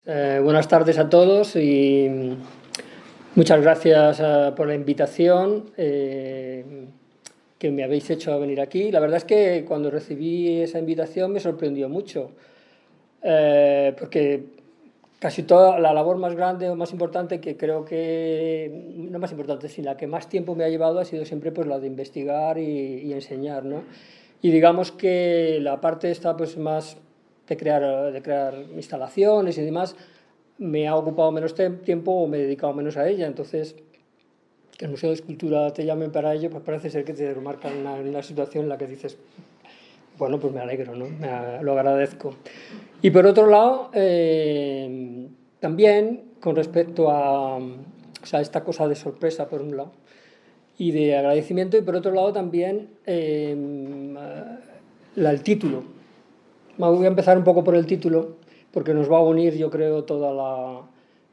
Buenas tardes a todos y muchas gracias por la invitación que me habéis hecho a venir aquí. La verdad es que cuando recibí esa invitación me sorprendió mucho, porque casi toda la labor más grande o más importante que creo que, no más importante, sino la que más tiempo me ha llevado ha sido siempre pues, la de investigar y enseñar, ¿no? Y digamos que la parte esta pues, más de crear instalaciones y demás me ha ocupado menos tiempo o me he dedicado menos a ella. Entonces, que el Museo de Escultura te llamen para ello, pues parece ser que te remarcan una situación en la que dices, bueno, pues me alegro, ¿no? Lo agradezco. Y por otro lado, también con respecto a, o sea, esta cosa de sorpresa, por un lado, y de agradecimiento, y por otro lado también el título. Voy a empezar un poco por el título, porque nos va a unir, yo creo, toda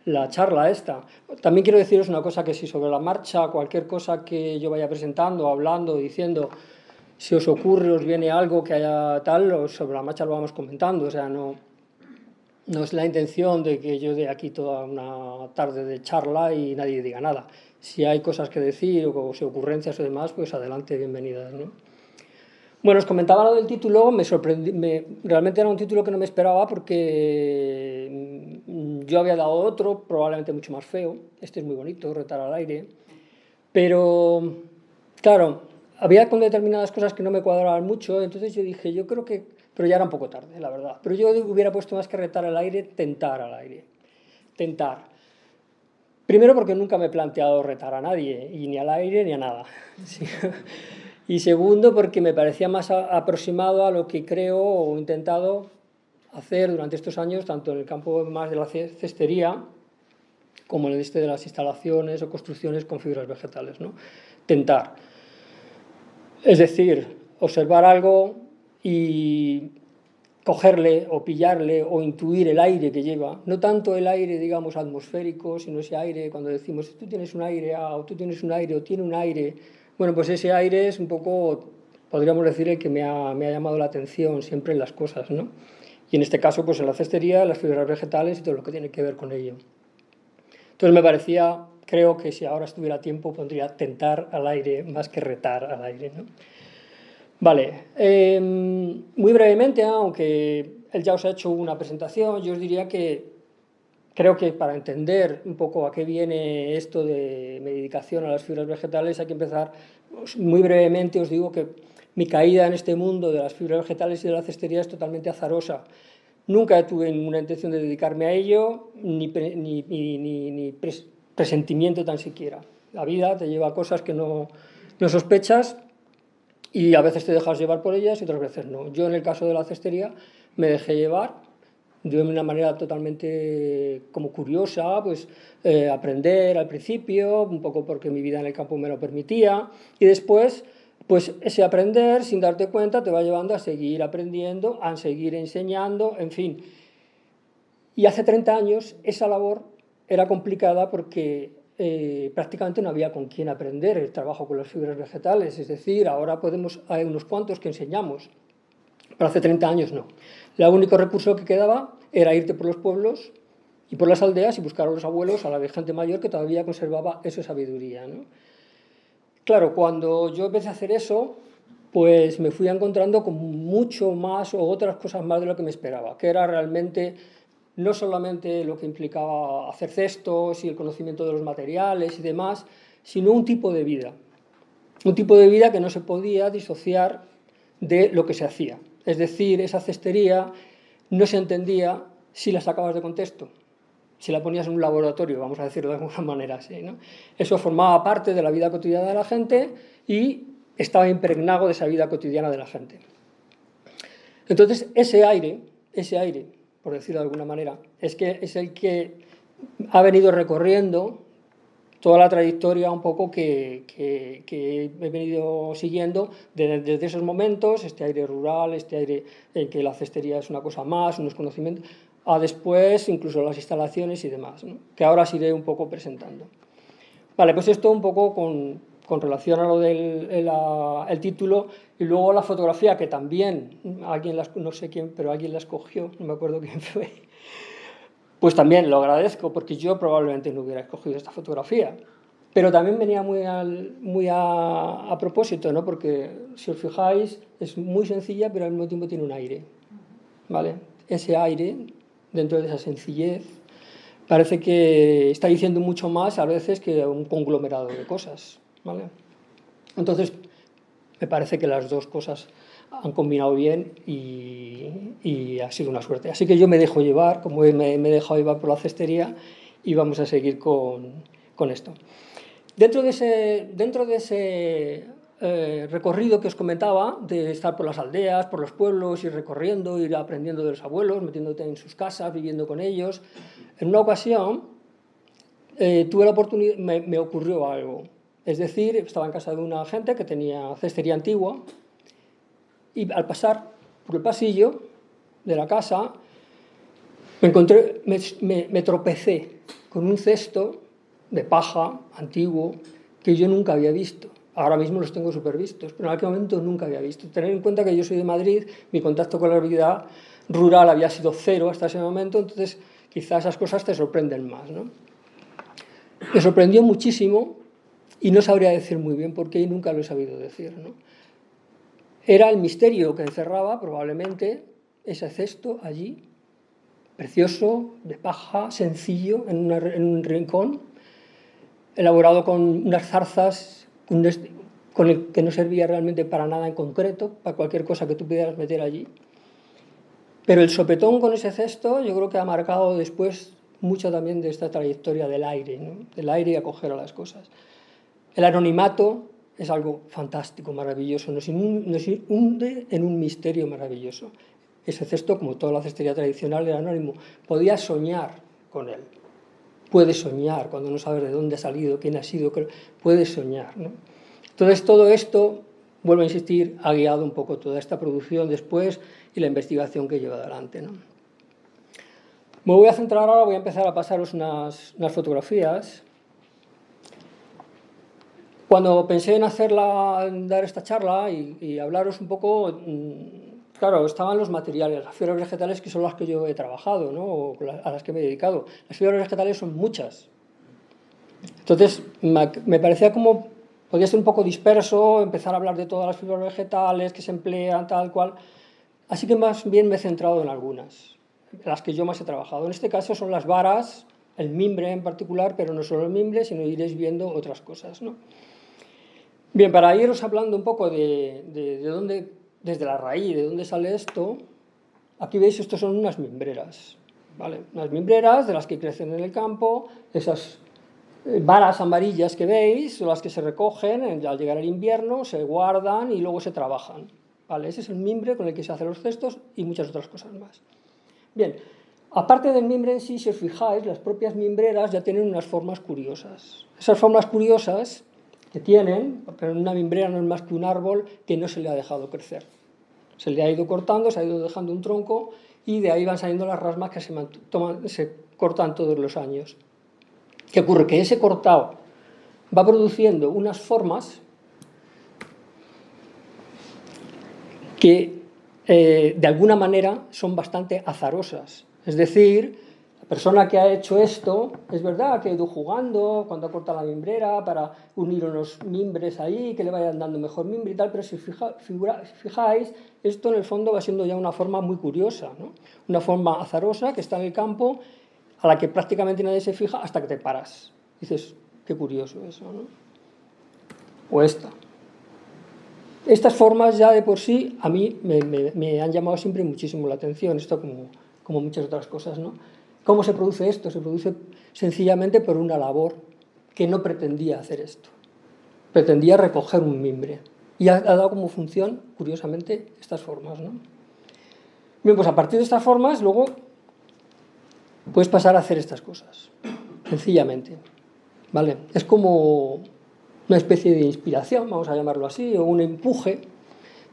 la charla esta. También quiero deciros una cosa, que si sobre la marcha, cualquier cosa que yo vaya presentando, hablando, diciendo, si os ocurre, os viene algo que haya tal, sobre la marcha lo vamos comentando. O sea, no es la intención de que yo dé aquí toda una tarde de charla y nadie diga nada. Si hay cosas que decir o si ocurrencias o demás, pues adelante, bienvenidas, ¿no? Bueno, os comentaba lo del título, me sorprendí, realmente era un título que no me esperaba porque yo había dado otro, probablemente mucho más feo. Este es muy bonito, Retar al aire, pero claro, había con determinadas cosas que no me cuadraban mucho, entonces yo dije, yo creo que, pero ya era un poco tarde, la verdad, pero yo hubiera puesto más que retar al aire, tentar al aire, tentar. Primero porque nunca me he planteado retar a nadie, y ni al aire ni a nada. Sí. Y segundo porque me parecía más aproximado a lo que creo o he intentado hacer durante estos años, tanto en el campo más de la cestería como en el de las instalaciones o construcciones con fibras vegetales, ¿no? Tentar. Es decir, observar algo y cogerle o pillarle o intuir el aire que lleva, no tanto el aire, digamos, atmosférico, sino ese aire, cuando decimos, tú tienes un aire, o tú tienes un aire, o tiene un aire, bueno, pues ese aire es un poco, podríamos decir, el que me ha llamado la atención siempre en las cosas, ¿no? Y en este caso, pues en la cestería, las fibras vegetales y todo lo que tiene que ver con ello. Entonces me parecía, creo que si ahora estuviera tiempo, pondría tentar al aire más que retar al aire, ¿no? Vale, muy brevemente, aunque él ya os ha hecho una presentación, yo os diría que creo que para entender un poco a qué viene esto de mi dedicación a las fibras vegetales hay que empezar, muy brevemente os digo que mi caída en este mundo de las fibras vegetales y de la cestería es totalmente azarosa. Nunca tuve ninguna intención de dedicarme a ello, ni presentimiento tan siquiera. La vida te lleva a cosas que no sospechas y a veces te dejas llevar por ellas y otras veces no. Yo en el caso de la cestería me dejé llevar de una manera totalmente como curiosa, pues aprender al principio, un poco porque mi vida en el campo me lo permitía, y después, pues ese aprender sin darte cuenta te va llevando a seguir aprendiendo, a seguir enseñando, en fin. Y hace 30 años esa labor era complicada porque prácticamente no había con quién aprender el trabajo con las fibras vegetales, es decir, ahora hay unos cuantos que enseñamos, pero hace 30 años no. El único recurso que quedaba era irte por los pueblos y por las aldeas y buscar a los abuelos, a la gente mayor que todavía conservaba esa sabiduría, ¿no? Claro, cuando yo empecé a hacer eso, pues me fui encontrando con mucho más o otras cosas más de lo que me esperaba, que era realmente no solamente lo que implicaba hacer cestos y el conocimiento de los materiales y demás, sino un tipo de vida que no se podía disociar de lo que se hacía. Es decir, esa cestería no se entendía si la sacabas de contexto, si la ponías en un laboratorio, vamos a decirlo de alguna manera así, ¿no? Eso formaba parte de la vida cotidiana de la gente y estaba impregnado de esa vida cotidiana de la gente. Entonces, ese aire, por decirlo de alguna manera, es el que ha venido recorriendo toda la trayectoria un poco que he venido siguiendo desde esos momentos, este aire rural, este aire en que la cestería es una cosa más, unos conocimientos, a después incluso las instalaciones y demás, ¿no? Que ahora os iré un poco presentando. Vale, pues esto un poco con relación a lo del el título, y luego la fotografía, que también alguien no sé quién, pero alguien la escogió, no me acuerdo quién fue, pues también lo agradezco, porque yo probablemente no hubiera escogido esta fotografía. Pero también venía muy a propósito, ¿no? Porque si os fijáis, es muy sencilla, pero al mismo tiempo tiene un aire, ¿vale? Ese aire, dentro de esa sencillez, parece que está diciendo mucho más a veces que un conglomerado de cosas, ¿vale? Entonces, me parece que las dos cosas han combinado bien y ha sido una suerte. Así que yo me dejo llevar, como me he dejado llevar por la cestería, y vamos a seguir con esto. Dentro de ese recorrido que os comentaba, de estar por las aldeas, por los pueblos, ir recorriendo, ir aprendiendo de los abuelos, metiéndote en sus casas, viviendo con ellos, en una ocasión tuve la oportunidad, me ocurrió algo. Es decir, estaba en casa de una gente que tenía cestería antigua, y al pasar por el pasillo de la casa me tropecé con un cesto de paja antiguo que yo nunca había visto. Ahora mismo los tengo súper vistos, pero en aquel momento nunca había visto. Tener en cuenta que yo soy de Madrid, mi contacto con la vida rural había sido cero hasta ese momento, entonces quizás esas cosas te sorprenden más, ¿no? Me sorprendió muchísimo y no sabría decir muy bien por qué, y nunca lo he sabido decir, ¿no? Era el misterio que encerraba probablemente ese cesto allí, precioso, de paja, sencillo, en un rincón, elaborado con unas zarzas con el que no servía realmente para nada en concreto, para cualquier cosa que tú pudieras meter allí. Pero el sopetón con ese cesto yo creo que ha marcado después mucho también de esta trayectoria del aire, ¿no? Del aire y acoger a las cosas. El anonimato es algo fantástico, maravilloso, nos hunde en un misterio maravilloso. Ese cesto, como toda la cestería tradicional, era anónimo. Podías soñar con él. Puedes soñar cuando no sabes de dónde ha salido, quién ha sido, puedes soñar, ¿no? Entonces todo esto, vuelvo a insistir, ha guiado un poco toda esta producción después y la investigación que lleva adelante, ¿no? Me voy a centrar ahora, voy a empezar a pasaros unas fotografías. Cuando pensé en dar esta charla y hablaros un poco, claro, estaban los materiales, las fibras vegetales, que son las que yo he trabajado, ¿no? O a las que me he dedicado. Las fibras vegetales son muchas. Entonces, me parecía como, podía ser un poco disperso, empezar a hablar de todas las fibras vegetales que se emplean, tal cual. Así que más bien me he centrado en algunas, las que yo más he trabajado. En este caso son las varas, el mimbre en particular, pero no solo el mimbre, sino iréis viendo otras cosas, ¿no? Bien, para iros hablando un poco de dónde, desde la raíz, de dónde sale esto, aquí veis, estos son unas mimbreras, ¿vale? Unas mimbreras de las que crecen en el campo, esas varas amarillas que veis, son las que se recogen al llegar el invierno, se guardan y luego se trabajan, ¿vale? Ese es el mimbre con el que se hacen los cestos y muchas otras cosas más. Bien, aparte del mimbre en sí, si os fijáis, las propias mimbreras ya tienen unas formas curiosas. Esas formas curiosas que tienen, pero una mimbrera no es más que un árbol que no se le ha dejado crecer. Se le ha ido cortando, se ha ido dejando un tronco y de ahí van saliendo las ramas que se cortan todos los años. ¿Qué ocurre? Que ese cortado va produciendo unas formas que de alguna manera son bastante azarosas. Es decir, la persona que ha hecho esto, es verdad que ha ido jugando cuando ha cortado la mimbrera para unir unos mimbres ahí, que le vayan dando mejor mimbre y tal, pero si fijáis, esto en el fondo va siendo ya una forma muy curiosa, ¿no? Una forma azarosa que está en el campo, a la que prácticamente nadie se fija hasta que te paras. Dices, qué curioso eso, ¿no? O esta. Estas formas ya de por sí a mí me han llamado siempre muchísimo la atención, esto como muchas otras cosas, ¿no? ¿Cómo se produce esto? Se produce sencillamente por una labor que no pretendía hacer esto. Pretendía recoger un mimbre. Y ha dado como función, curiosamente, estas formas, ¿no? Bien, pues a partir de estas formas, luego puedes pasar a hacer estas cosas, sencillamente, ¿vale? Es como una especie de inspiración, vamos a llamarlo así, o un empuje.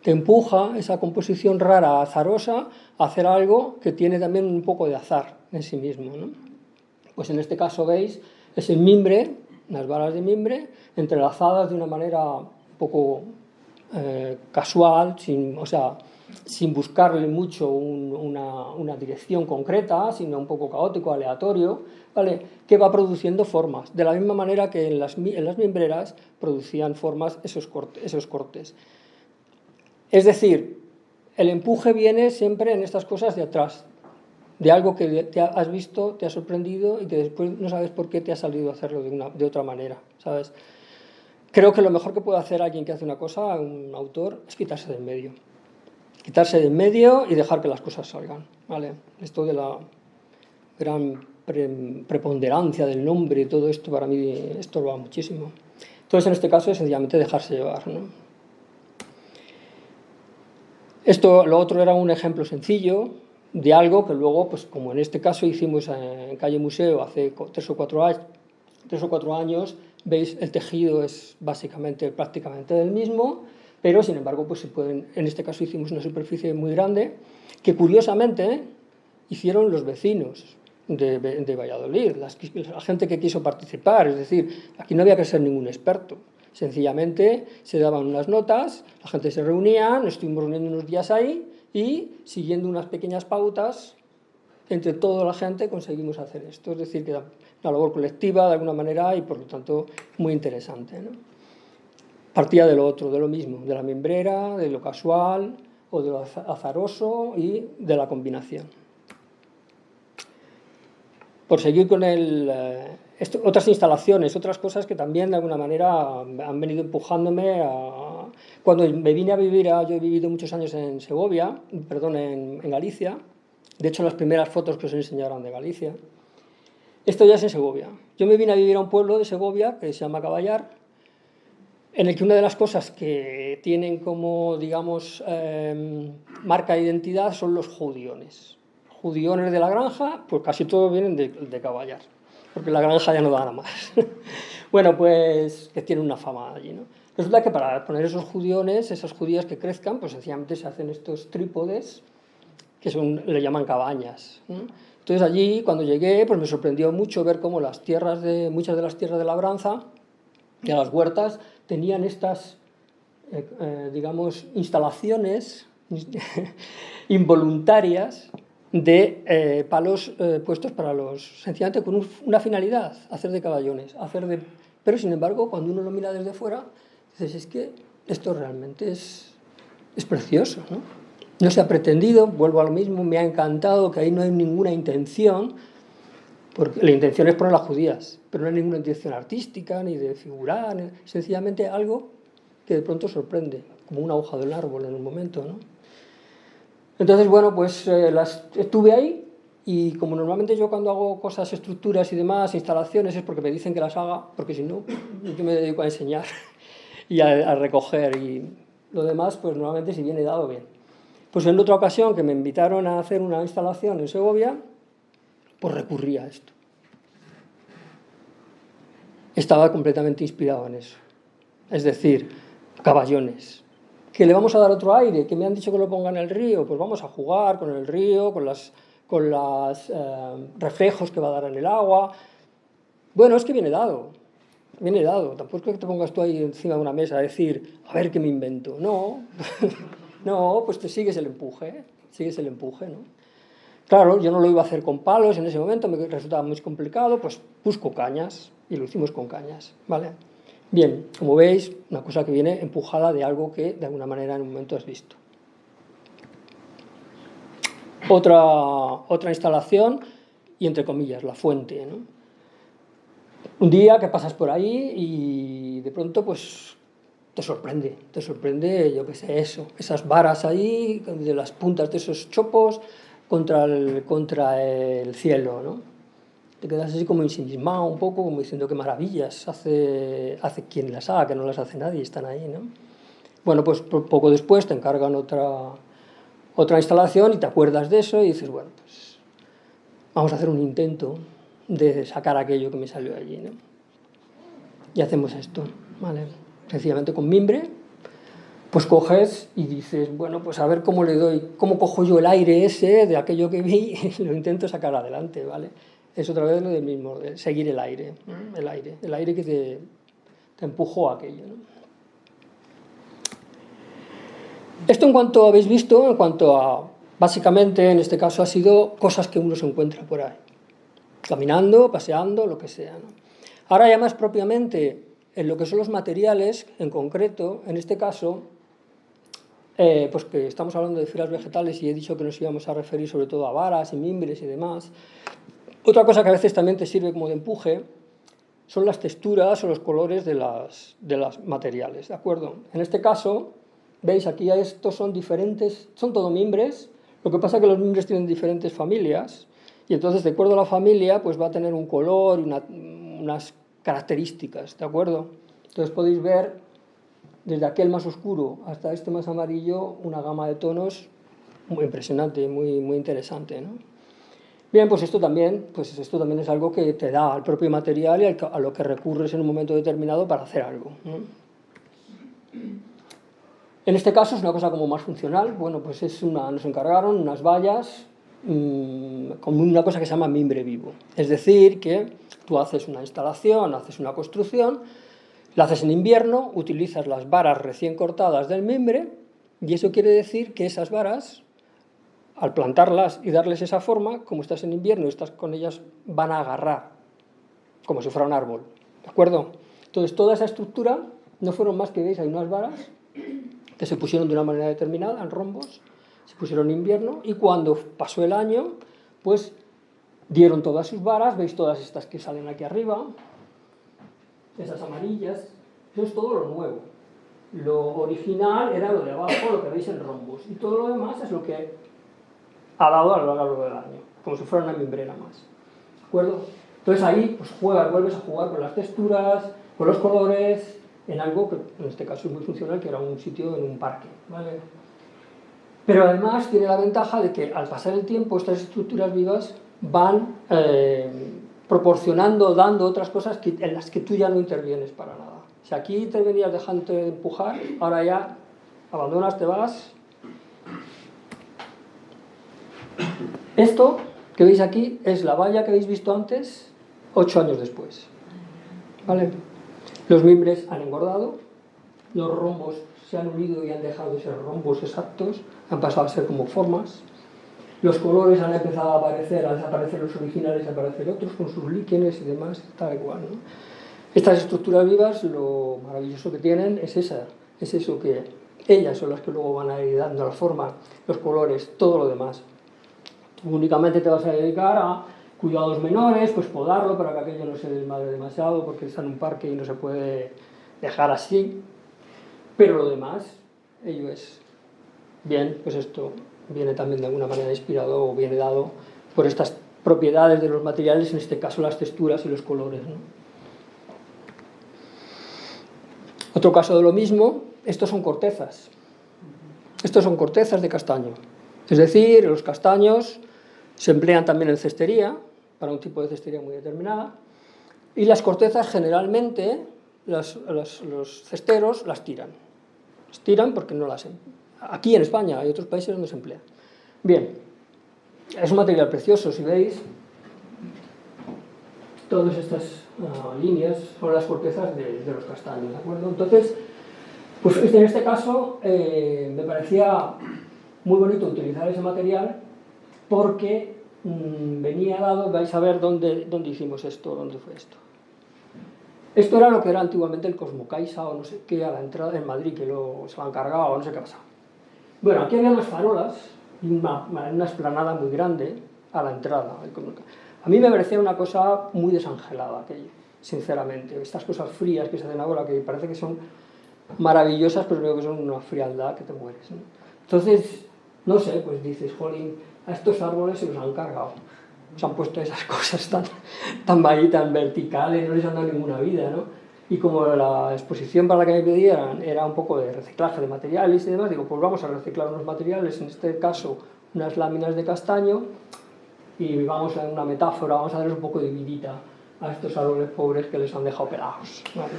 Te empuja esa composición rara, azarosa, a hacer algo que tiene también un poco de azar en sí mismo, ¿no? Pues en este caso veis, es el mimbre, unas varas de mimbre, entrelazadas de una manera un poco casual, sin buscarle mucho una dirección concreta, sino un poco caótico, aleatorio, ¿vale? Que va produciendo formas, de la misma manera que en las mimbreras producían formas esos cortes. Es decir, el empuje viene siempre en estas cosas de atrás, de algo que te has visto, te ha sorprendido y que después no sabes por qué te ha salido a hacerlo de otra manera, ¿sabes? Creo que lo mejor que puede hacer alguien que hace una cosa, un autor, es quitarse de en medio. Quitarse de en medio y dejar que las cosas salgan, ¿vale? Esto de la gran preponderancia del nombre y todo esto para mí estorba muchísimo. Entonces, en este caso, es sencillamente dejarse llevar, ¿no? Lo otro era un ejemplo sencillo de algo que luego, pues como en este caso hicimos en Calle Museo hace 3 o 4 años, veis, el tejido es prácticamente del mismo, pero sin embargo, pues en este caso hicimos una superficie muy grande, que curiosamente hicieron los vecinos de Valladolid, la gente que quiso participar, es decir, aquí no había que ser ningún experto. Sencillamente se daban unas notas, la gente se reunía, nos estuvimos reuniendo unos días ahí y siguiendo unas pequeñas pautas, entre toda la gente conseguimos hacer esto. Es decir, que era una labor colectiva de alguna manera y por lo tanto muy interesante, ¿no? Partía de lo otro, de lo mismo, de la mimbrera, de lo casual o de lo azaroso y de la combinación. Por seguir con otras instalaciones, otras cosas que también de alguna manera han venido empujándome a... Cuando me vine a vivir, yo he vivido muchos años en Segovia, en Galicia. De hecho, las primeras fotos que os enseñaron de Galicia. Esto ya es en Segovia. Yo me vine a vivir a un pueblo de Segovia que se llama Caballar, en el que una de las cosas que tienen como, digamos, marca de identidad son los judiones. Judiones de la granja, pues casi todos vienen de Caballar, porque la granja ya no da nada más. Bueno, pues que tiene una fama allí, ¿no? Resulta que para poner esos judiones, esas judías que crezcan, pues sencillamente se hacen estos trípodes, que le llaman cabañas, ¿no? Entonces allí, cuando llegué, pues me sorprendió mucho ver cómo muchas de las tierras de labranza, de las huertas, tenían estas, digamos, instalaciones involuntarias de palos puestos para sencillamente con una finalidad, hacer de caballones, pero sin embargo, cuando uno lo mira desde fuera, dices, es que esto realmente es precioso, ¿no? No se ha pretendido, vuelvo a lo mismo, me ha encantado que ahí no hay ninguna intención, porque la intención es poner las judías, pero no hay ninguna intención artística, ni de figurar, sencillamente algo que de pronto sorprende, como una hoja de un árbol en un momento, ¿no? Entonces, bueno, pues estuve ahí y como normalmente yo cuando hago cosas, estructuras y demás, instalaciones, es porque me dicen que las haga, porque si no, yo me dedico a enseñar y a recoger y lo demás, pues normalmente si viene dado, bien. Pues en otra ocasión que me invitaron a hacer una instalación en Segovia, pues recurrí a esto. Estaba completamente inspirado en eso. Es decir, caballones. ¿Que le vamos a dar otro aire? ¿Que me han dicho que lo ponga en el río? Pues vamos a jugar con el río, con los reflejos que va a dar en el agua. Bueno, es que viene dado. Viene dado. Tampoco es que te pongas tú ahí encima de una mesa a decir, a ver qué me invento. No, no, pues te sigues el empuje, ¿no? Claro, yo no lo iba a hacer con palos en ese momento, me resultaba muy complicado, pues busco cañas y lo hicimos con cañas, ¿vale? Bien, como veis, una cosa que viene empujada de algo que de alguna manera en un momento has visto. Otra instalación, y entre comillas, la fuente, ¿no? Un día que pasas por ahí y de pronto pues te sorprende, yo qué sé, esas varas ahí, de las puntas de esos chopos contra el cielo, ¿no? Te quedas así como ensimismado un poco, como diciendo qué maravillas hace quien las haga, que no las hace nadie, están ahí, ¿no? Bueno, pues poco después te encargan otra instalación y te acuerdas de eso y dices, bueno, pues vamos a hacer un intento de sacar aquello que me salió allí, ¿no? Y hacemos esto, ¿vale? Sencillamente con mimbre, pues coges y dices, bueno, pues a ver cómo cojo yo el aire ese de aquello que vi y lo intento sacar adelante, ¿vale? Es otra vez lo del mismo, de seguir el aire que te empujó a aquello, ¿no? Esto en cuanto habéis visto, en cuanto a, básicamente en este caso ha sido cosas que uno se encuentra por ahí, caminando, paseando, lo que sea, ¿no? Ahora ya más propiamente en lo que son los materiales, en concreto, en este caso, pues que estamos hablando de fibras vegetales y he dicho que nos íbamos a referir sobre todo a varas y mimbres y demás. Otra cosa que a veces también te sirve como de empuje son las texturas o los colores de las materiales, ¿de acuerdo? En este caso, veis, aquí estos son diferentes, son todo mimbres, lo que pasa es que los mimbres tienen diferentes familias y entonces de acuerdo a la familia pues va a tener un color y unas características, ¿de acuerdo? Entonces podéis ver desde aquel más oscuro hasta este más amarillo una gama de tonos muy impresionante, muy interesante, ¿no? Bien, pues esto también es algo que te da al propio material y a lo que recurres en un momento determinado para hacer algo, ¿no? En este caso es una cosa como más funcional. Bueno, pues nos encargaron unas vallas con una cosa que se llama mimbre vivo. Es decir, que tú haces una instalación, haces una construcción, la haces en invierno, utilizas las varas recién cortadas del mimbre y eso quiere decir que esas varas, al plantarlas y darles esa forma, como estás en invierno y estás con ellas, van a agarrar, como si fuera un árbol, ¿de acuerdo? Entonces toda esa estructura no fueron más que, veis, hay unas varas que se pusieron de una manera determinada, en rombos, se pusieron en invierno y cuando pasó el año, pues dieron todas sus varas, veis todas estas que salen aquí arriba, esas amarillas, eso es todo lo nuevo. Lo original era lo de abajo, lo que veis en rombos, y todo lo demás es lo que ha dado a lo largo del año, como si fuera una mimbrera más, ¿de acuerdo? Entonces ahí pues vuelves a jugar con las texturas, con los colores, en algo que en este caso es muy funcional, que era un sitio en un parque, ¿vale? Pero además tiene la ventaja de que al pasar el tiempo estas estructuras vivas van proporcionando, dando otras cosas en las que tú ya no intervienes para nada. Si aquí intervenías dejándote empujar, ahora ya abandonas, te vas. Esto que veis aquí es la valla que habéis visto antes, 8 años después, ¿vale? Los mimbres han engordado, los rombos se han unido y han dejado de ser rombos exactos, han pasado a ser como formas, los colores han empezado a aparecer, a desaparecer los originales y a aparecer otros con sus líquenes y demás, tal igual, ¿no? Estas estructuras vivas, lo maravilloso que tienen es eso, que ellas son las que luego van a ir dando la forma, los colores, todo lo demás. Tú únicamente te vas a dedicar a cuidados menores, pues podarlo para que aquello no se desmadre demasiado, porque está en un parque y no se puede dejar así. Pero lo demás, ello es bien, pues esto viene también de alguna manera inspirado o viene dado por estas propiedades de los materiales, en este caso las texturas y los colores, ¿no? Otro caso de lo mismo, estos son cortezas. Estos son cortezas de castaño. Es decir, los castaños se emplean también en cestería, para un tipo de cestería muy determinada, y las cortezas generalmente, los cesteros las tiran. Las tiran porque no las emplean. Aquí en España hay otros países donde se emplea. Bien, es un material precioso, si veis, todas estas líneas son las cortezas de los castaños, ¿de acuerdo? Entonces, pues en este caso me parecía muy bonito utilizar ese material porque venía dado, vais a ver dónde hicimos esto, dónde fue esto. Esto era lo que era antiguamente el Cosmocaixa o no sé qué, a la entrada en Madrid, que se lo han cargado o no sé qué ha pasado. Bueno, aquí había unas farolas y una explanada muy grande a la entrada. A mí me parecía una cosa muy desangelada aquello, sinceramente. Estas cosas frías que se hacen ahora, que parece que son maravillosas, pero creo que son una frialdad que te mueres, ¿no? Entonces, no sé, pues dices, jolín, a estos árboles se los han cargado. Se han puesto esas cosas tan verticales, no les han dado ninguna vida, ¿no? Y como la exposición para la que me pedían era un poco de reciclaje de materiales y demás, digo, pues vamos a reciclar unos materiales, en este caso unas láminas de castaño, y vamos a una metáfora, vamos a darles un poco de vidita a estos árboles pobres que les han dejado pelados, ¿vale?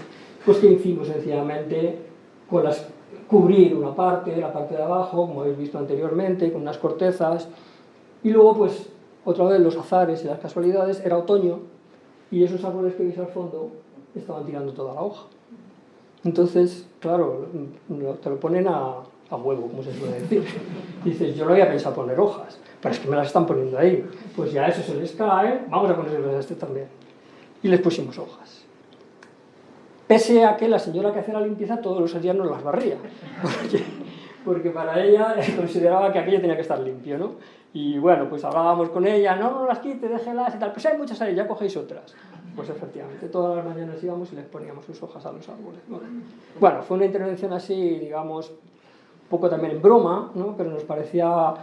Pues que hicimos sencillamente cubrir una parte, la parte de abajo, como habéis visto anteriormente, con unas cortezas, y luego pues otra vez los azares y las casualidades, era otoño, y esos árboles que veis al fondo estaban tirando toda la hoja. Entonces, claro, te lo ponen a a huevo, como se suele decir. Dices, yo no había pensado poner hojas, pero es que me las están poniendo ahí. Pues ya eso se les cae, vamos a ponerles a este también. Y les pusimos hojas. Pese a que la señora que hacía la limpieza todos los días nos las barría. Porque para ella consideraba que aquello tenía que estar limpio, ¿no? Y bueno, pues hablábamos con ella, no las quites, déjelas y tal. Pues hay muchas ahí, ya cogéis otras. Pues efectivamente, todas las mañanas íbamos y les poníamos sus hojas a los árboles, ¿no? Bueno, fue una intervención así, digamos, un poco también en broma, ¿no? Pero nos parecía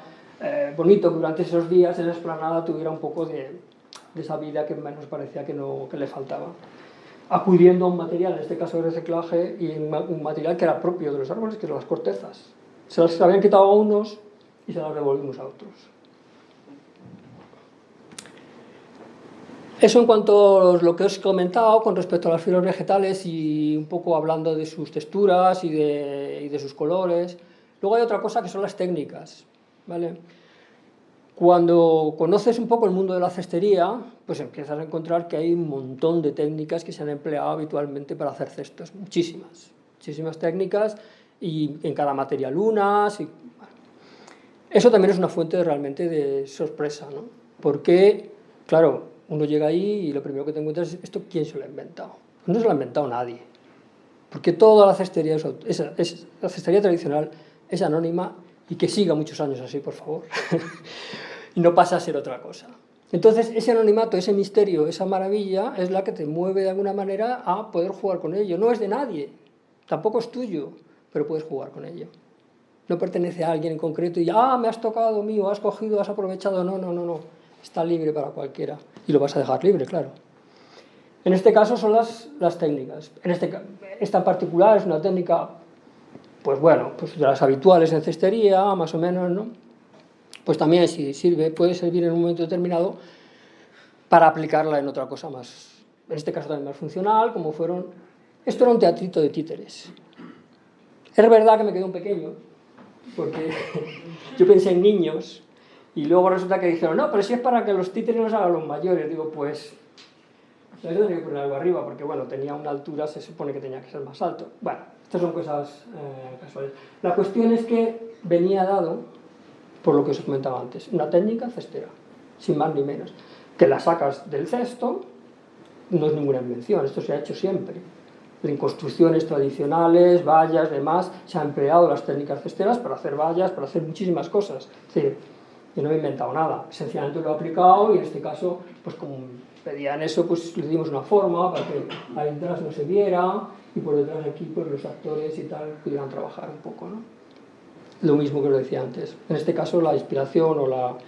bonito que durante esos días en la explanada tuviera un poco de esa vida que nos parecía que le faltaba. Acudiendo a un material, en este caso de reciclaje, y un material que era propio de los árboles, que eran las cortezas. Se las habían quitado a unos y se las devolvimos a otros. Eso en cuanto a lo que os he comentado con respecto a las fibras vegetales y un poco hablando de sus texturas y de sus colores. Luego hay otra cosa que son las técnicas, ¿vale? Cuando conoces un poco el mundo de la cestería, pues empiezas a encontrar que hay un montón de técnicas que se han empleado habitualmente para hacer cestos. Muchísimas técnicas, y en cada material unas. Bueno. Eso también es una fuente realmente de sorpresa, ¿no? Porque, claro, uno llega ahí y lo primero que te encuentras es ¿esto quién se lo ha inventado? No se lo ha inventado nadie. Porque toda la cestería, la cestería tradicional es anónima, y que siga muchos años así, por favor. Y no pasa a ser otra cosa. Entonces, ese anonimato, ese misterio, esa maravilla es la que te mueve de alguna manera a poder jugar con ello. No es de nadie, tampoco es tuyo, pero puedes jugar con ello. No pertenece a alguien en concreto y me has tocado mío, has cogido, has aprovechado. No. Está libre para cualquiera. Y lo vas a dejar libre, claro. En este caso son las técnicas. Esta en particular es una técnica, pues bueno, pues de las habituales en cestería, más o menos, ¿no? Pues también si sirve, puede servir en un momento determinado para aplicarla en otra cosa más, en este caso también más funcional, como fueron... Esto era un teatrito de títeres. Es verdad que me quedó un pequeño, porque yo pensé en niños, y luego resulta que dijeron, no, pero si es para que los títeres los hagan los mayores. Digo, pues... yo tenía que poner algo arriba, porque bueno, tenía una altura, se supone que tenía que ser más alto. Bueno, estas son cosas casuales. La cuestión es que venía dado, por lo que os comentaba antes, una técnica cestera, sin más ni menos. Que la sacas del cesto, no es ninguna invención, esto se ha hecho siempre. En construcciones tradicionales, vallas, demás, se han empleado las técnicas cesteras para hacer vallas, para hacer muchísimas cosas. Es decir, yo no he inventado nada, sencillamente lo he aplicado, y en este caso, pues como pedían eso, pues le dimos una forma para que ahí atrás no se viera, y por detrás de aquí pues los actores y tal pudieran trabajar un poco, ¿no? Lo mismo que lo decía antes. En este caso la inspiración o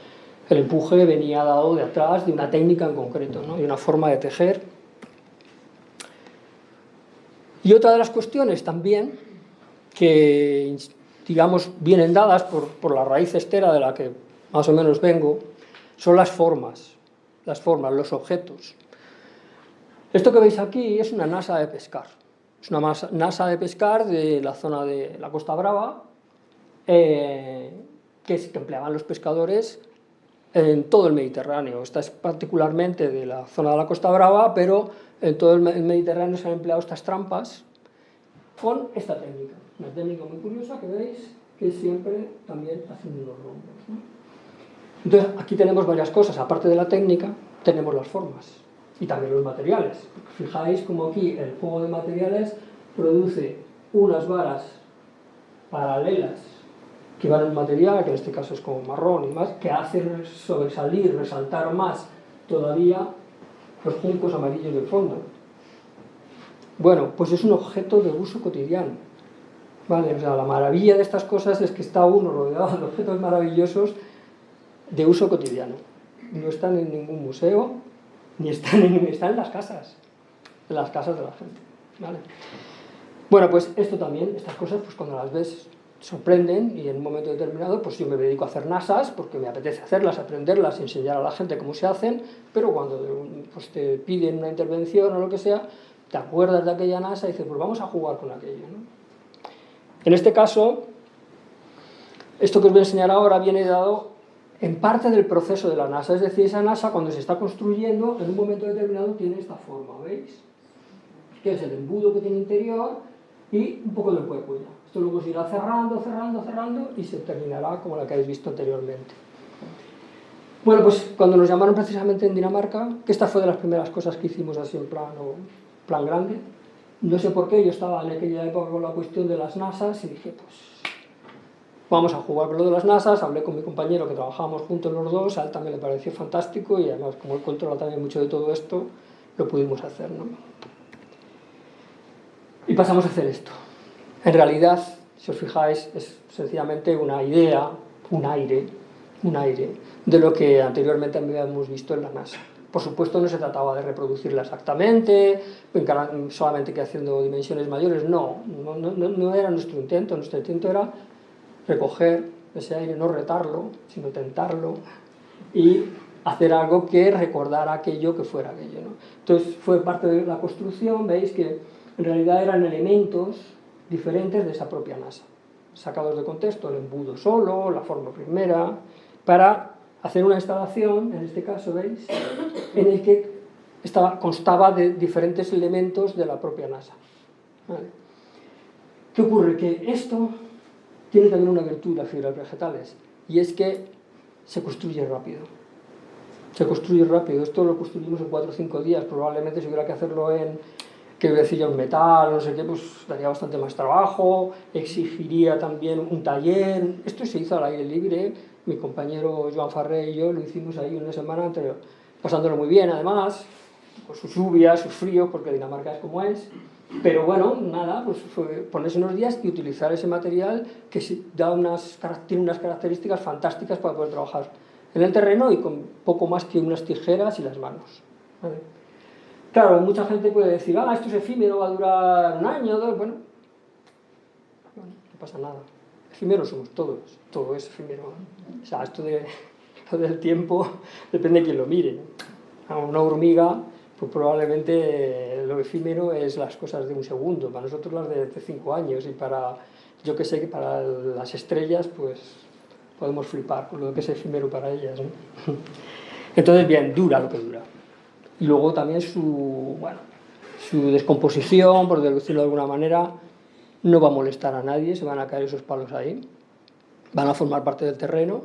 el empuje venía dado de atrás de una técnica en concreto, ¿no? Y una forma de tejer. Y otra de las cuestiones también que, digamos, vienen dadas por la raíz cestera de la que más o menos vengo, son las formas, los objetos. Esto que veis aquí es una nasa de pescar. Es una nasa de pescar de la zona de la Costa Brava, que empleaban los pescadores en todo el Mediterráneo. Esta es particularmente de la zona de la Costa Brava, pero en todo el Mediterráneo se han empleado estas trampas con esta técnica. Una técnica muy curiosa que veis, que siempre también haciendo unos rombos, ¿no? Entonces, aquí tenemos varias cosas. Aparte de la técnica, tenemos las formas y también los materiales. Fijáis como aquí el juego de materiales produce unas varas paralelas que van en un material, que en este caso es como marrón y más, que hace sobresalir, resaltar más todavía los juncos amarillos del fondo. Bueno, pues es un objeto de uso cotidiano, ¿vale? O sea, la maravilla de estas cosas es que está uno rodeado de objetos maravillosos de uso cotidiano. No están en ningún museo, ni están en las casas de la gente, ¿vale? Bueno, pues esto también, estas cosas, pues cuando las ves sorprenden, y en un momento determinado pues yo me dedico a hacer nasas porque me apetece hacerlas, aprenderlas, enseñar a la gente cómo se hacen, pero cuando pues, te piden una intervención o lo que sea, te acuerdas de aquella nasa y dices, pues vamos a jugar con aquello, ¿no? En este caso, esto que os voy a enseñar ahora viene dado en parte del proceso de la nasa, es decir, esa nasa cuando se está construyendo, en un momento determinado tiene esta forma, ¿veis? Que es el embudo que tiene interior, y un poco de puya. Esto luego se irá cerrando y se terminará como la que habéis visto anteriormente. Bueno, pues cuando nos llamaron precisamente en Dinamarca, que esta fue de las primeras cosas que hicimos así en plan grande, no sé por qué, yo estaba en aquella época con la cuestión de las NASAs y dije, pues vamos a jugar con lo de las NASAs. Hablé con mi compañero que trabajábamos juntos los dos, a él también le pareció fantástico y además como él controla también mucho de todo esto, lo pudimos hacer, ¿no? Y pasamos a hacer esto. En realidad, si os fijáis, es sencillamente una idea, un aire de lo que anteriormente habíamos visto en la NASA. Por supuesto, no se trataba de reproducirla exactamente, solamente que haciendo dimensiones mayores, no era nuestro intento era recoger ese aire, no retarlo, sino tentarlo y hacer algo que recordara aquello que fuera aquello, ¿no? Entonces fue parte de la construcción, veis que en realidad eran elementos diferentes de esa propia NASA, sacados de contexto, el embudo solo, la forma primera, para hacer una instalación, en este caso, ¿veis?, en el que constaba de diferentes elementos de la propia NASA. ¿Vale? ¿Qué ocurre? Que esto tiene también una virtud, las fibras vegetales, y es que se construye rápido. Esto lo construimos en 4 o 5 días, probablemente si hubiera que hacerlo en, que voy a decir yo, en metal, no sé qué, pues daría bastante más trabajo, exigiría también un taller. Esto se hizo al aire libre, mi compañero Joan Farré y yo lo hicimos ahí una semana anterior, pasándolo muy bien además, con sus lluvias, sus fríos, porque Dinamarca es como es. Pero bueno, nada, pues fue ponerse unos días y utilizar ese material que tiene unas características fantásticas para poder trabajar en el terreno y con poco más que unas tijeras y las manos. ¿Vale? Claro, mucha gente puede decir, esto es efímero, va a durar 1 año, 2, bueno, no pasa nada. Efímeros somos todos, todo es efímero, ¿no? O sea, esto del tiempo depende de quién lo mire. A una hormiga, pues probablemente lo efímero es las cosas de 1 segundo, para nosotros las de 5 años, y yo que sé que para las estrellas, pues podemos flipar con lo que es efímero para ellas, ¿no? Entonces, bien, dura lo que dura. Y luego también su descomposición, por decirlo de alguna manera, no va a molestar a nadie, se van a caer esos palos ahí, van a formar parte del terreno.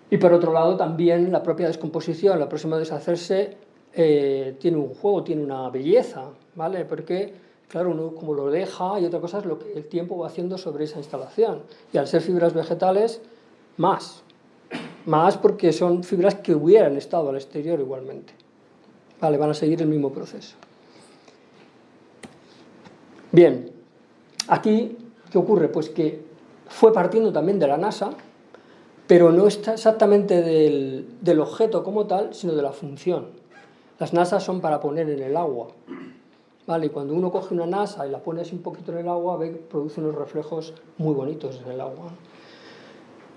Y por otro lado también la propia descomposición, la próxima a deshacerse, tiene un juego, tiene una belleza, ¿vale? Porque, claro, uno como lo deja, y otra cosa es lo que el tiempo va haciendo sobre esa instalación. Y al ser fibras vegetales, más porque son fibras que hubieran estado al exterior igualmente. Vale, van a seguir el mismo proceso. Bien, aquí, ¿qué ocurre? Pues que fue partiendo también de la NASA, pero no está exactamente del objeto como tal, sino de la función. Las NASAs son para poner en el agua. Vale, y cuando uno coge una NASA y la pone así un poquito en el agua, produce unos reflejos muy bonitos en el agua.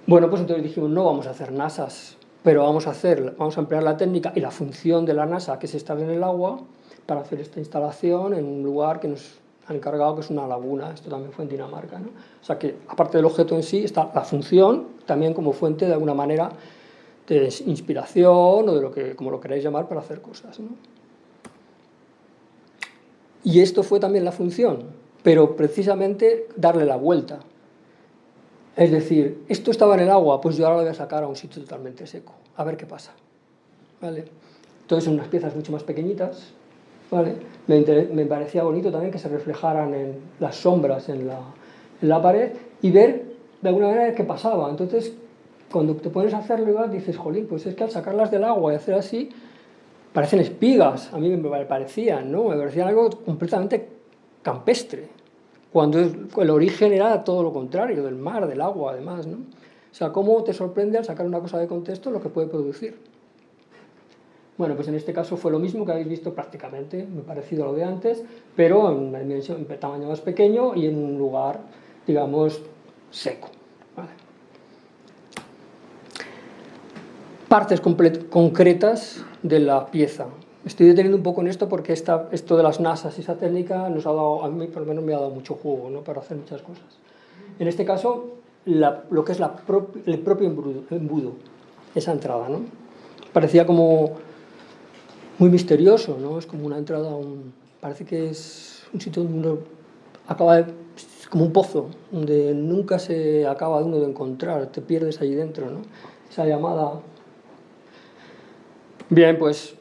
Bueno, pues entonces dijimos, no vamos a hacer NASAs, pero vamos a emplear la técnica y la función de la NASA, que es estar en el agua, para hacer esta instalación en un lugar que nos han encargado, que es una laguna. Esto también fue en Dinamarca, ¿no? O sea que, aparte del objeto en sí, está la función también como fuente, de alguna manera, de inspiración o de como lo queráis llamar, para hacer cosas, ¿no? Y esto fue también la función, pero precisamente darle la vuelta. Es decir, esto estaba en el agua, pues yo ahora lo voy a sacar a un sitio totalmente seco, a ver qué pasa. ¿Vale? Entonces son unas piezas mucho más pequeñitas, ¿vale? Me parecía bonito también que se reflejaran en las sombras en la pared y ver de alguna manera qué pasaba. Entonces, cuando te pones a hacerlo, dices, jolín, pues es que al sacarlas del agua y hacer así, parecen espigas, a mí me parecían, ¿no? Me parecían algo completamente campestre, cuando el origen era todo lo contrario, del mar, del agua, además, ¿no? O sea, ¿cómo te sorprende al sacar una cosa de contexto lo que puede producir? Bueno, pues en este caso fue lo mismo que habéis visto prácticamente, muy parecido a lo de antes, pero en tamaño más pequeño y en un lugar, digamos, seco. ¿Vale? Partes concretas de la pieza. Me estoy deteniendo un poco en esto porque esto de las NASAs y esa técnica nos ha dado, a mí por lo menos me ha dado mucho juego, ¿no? Para hacer muchas cosas. En este caso, lo que es el propio embudo, esa entrada, ¿no? Parecía como muy misterioso, ¿no? Es como una entrada, parece que es un sitio donde uno es como un pozo, donde nunca se acaba uno de encontrar, te pierdes ahí dentro, ¿no? Esa llamada. Bien, pues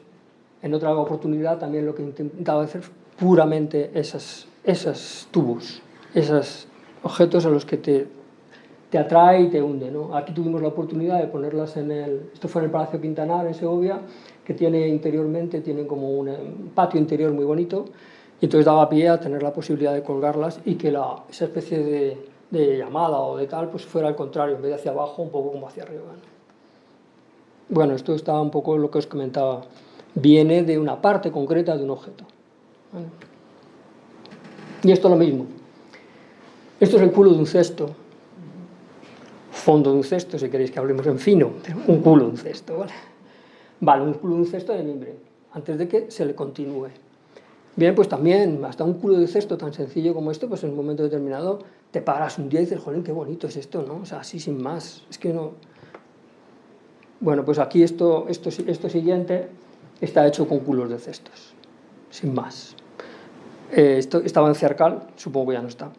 en otra oportunidad también lo que intentaba hacer puramente esos tubos, esos objetos a los que te atrae y te hunde, ¿no? Aquí tuvimos la oportunidad de ponerlas esto fue en el Palacio Quintanar, en Segovia, que tienen como un patio interior muy bonito, y entonces daba pie a tener la posibilidad de colgarlas y que esa especie de llamada o de tal, pues fuera al contrario, en vez de hacia abajo, un poco como hacia arriba, ¿no? Bueno, esto está un poco lo que os comentaba, viene de una parte concreta de un objeto, ¿vale? Y esto es lo mismo. Esto es el culo de un cesto, fondo de un cesto, si queréis que hablemos en fino, un culo de un cesto, ¿vale? Vale, un culo de un cesto de mimbre, antes de que se le continúe. Bien, pues también, hasta un culo de cesto tan sencillo como esto, pues en un momento determinado te paras un día y dices, jolín, qué bonito es esto, ¿no? O sea, así sin más, es que no... Bueno, pues aquí esto siguiente está hecho con culos de cestos, sin más. Esto estaba en Cercal, supongo que ya no está,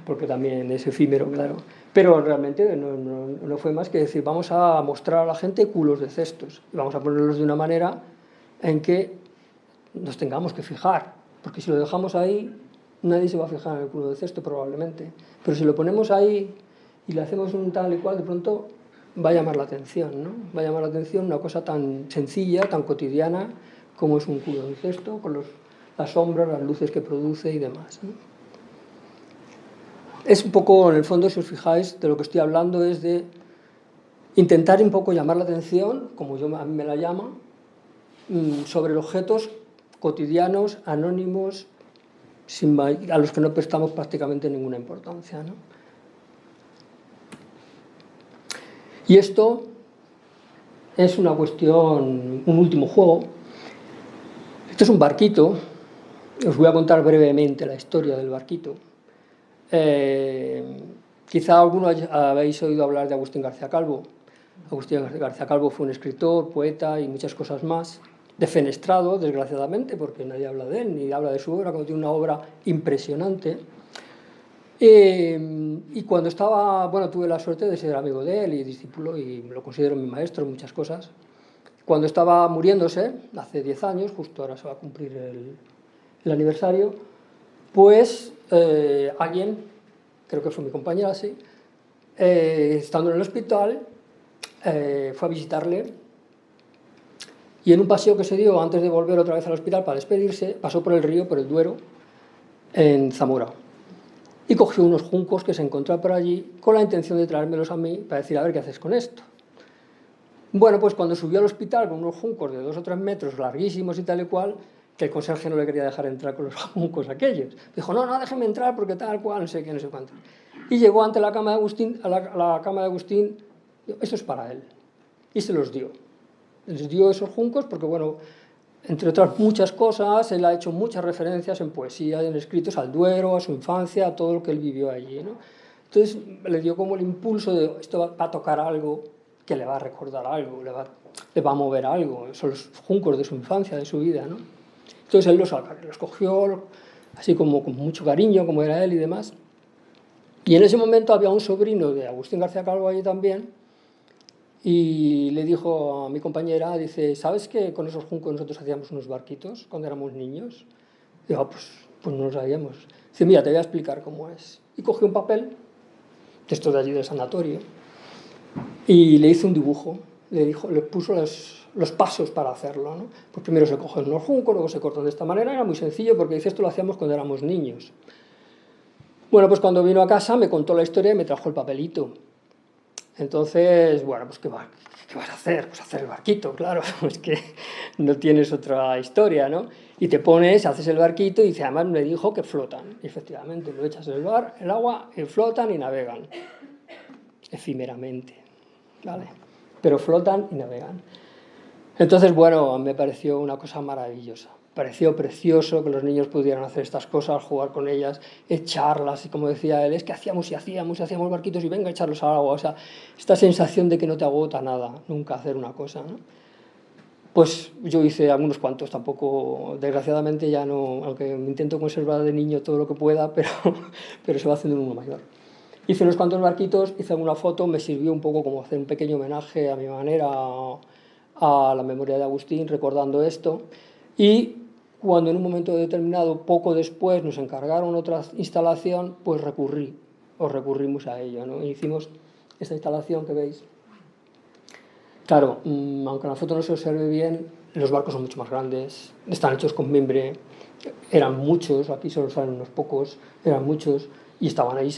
porque también es efímero, claro. Pero realmente no fue más que decir, vamos a mostrar a la gente culos de cestos, y vamos a ponerlos de una manera en que nos tengamos que fijar, porque si lo dejamos ahí, nadie se va a fijar en el culo de cesto probablemente. Pero si lo ponemos ahí y le hacemos un tal y cual, de pronto va a llamar la atención, ¿no? Va a llamar la atención una cosa tan sencilla, tan cotidiana, como es un culo de cesto, con las sombras, las luces que produce y demás, ¿no? Es un poco, en el fondo, si os fijáis, de lo que estoy hablando es de intentar un poco llamar la atención, como a mí me la llama, sobre objetos cotidianos, anónimos, a los que no prestamos prácticamente ninguna importancia, ¿no? Y esto es una cuestión, un último juego. Esto es un barquito. Os voy a contar brevemente la historia del barquito. Quizá alguno habéis oído hablar de Agustín García Calvo. Agustín García Calvo fue un escritor, poeta y muchas cosas más, defenestrado, desgraciadamente, porque nadie habla de él, ni habla de su obra, cuando tiene una obra impresionante. Y cuando tuve la suerte de ser amigo de él y discípulo, y lo considero mi maestro en muchas cosas. Cuando estaba muriéndose, hace 10 años, justo ahora se va a cumplir el aniversario, pues alguien, creo que fue mi compañera, sí, estando en el hospital, fue a visitarle, y en un paseo que se dio antes de volver otra vez al hospital para despedirse, pasó por el río, por el Duero, en Zamora, y cogió unos juncos que se encontraba por allí con la intención de traérmelos a mí para decir, a ver qué haces con esto. Bueno, pues cuando subió al hospital con unos juncos de 2 o 3 metros, larguísimos y tal y cual, que el conserje no le quería dejar entrar con los juncos aquellos. Dijo, no, déjeme entrar porque tal cual, no sé qué, no sé cuánto. Y llegó ante la cama de Agustín, a la cama de Agustín, dijo, esto es para él. Y se los dio. Les dio esos juncos porque, bueno, entre otras muchas cosas, él ha hecho muchas referencias en poesía, en escritos al Duero, a su infancia, a todo lo que él vivió allí, ¿no? Entonces le dio como el impulso de, esto va a tocar algo que le va a recordar algo, le va a mover algo. Son los juncos de su infancia, de su vida, ¿no? Entonces él los cogió, así como con mucho cariño, como era él y demás. Y en ese momento había un sobrino de Agustín García Calvo allí también, y le dijo a mi compañera, dice, ¿sabes que con esos juncos nosotros hacíamos unos barquitos cuando éramos niños? Digo, pues no lo sabíamos. Dice, mira, te voy a explicar cómo es. Y cogió un papel, texto de allí del sanatorio, y le hizo un dibujo, le puso los pasos para hacerlo, ¿no? Pues primero se cogen unos juncos, luego se cortan de esta manera, era muy sencillo porque dice, esto lo hacíamos cuando éramos niños. Bueno, pues cuando vino a casa me contó la historia y me trajo el papelito. Entonces, bueno, pues ¿qué vas a hacer? Pues hacer el barquito, claro, es que no tienes otra historia, ¿no? Y te pones, haces el barquito y dice, además me dijo que flotan. Y efectivamente, lo echas en el agua, y flotan y navegan, efímeramente, ¿vale? Pero flotan y navegan. Entonces, bueno, me pareció una cosa maravillosa. Pareció precioso que los niños pudieran hacer estas cosas, jugar con ellas, echarlas, y como decía él, es que hacíamos barquitos y venga a echarlos al agua. O sea, esta sensación de que no te agota nada, nunca hacer una cosa, ¿no? Pues yo hice algunos cuantos, tampoco, desgraciadamente ya no, aunque intento conservar de niño todo lo que pueda, pero se va haciendo uno mayor. Hice unos cuantos barquitos, hice alguna foto, me sirvió un poco como hacer un pequeño homenaje a mi manera a la memoria de Agustín, recordando esto. Y cuando en un momento determinado, poco después, nos encargaron otra instalación, pues recurrimos a ello, ¿no? E hicimos esta instalación que veis. Claro, aunque en la foto no se observe bien, los barcos son mucho más grandes, están hechos con mimbre, eran muchos, aquí solo salen unos pocos, eran muchos, y estaban ahí,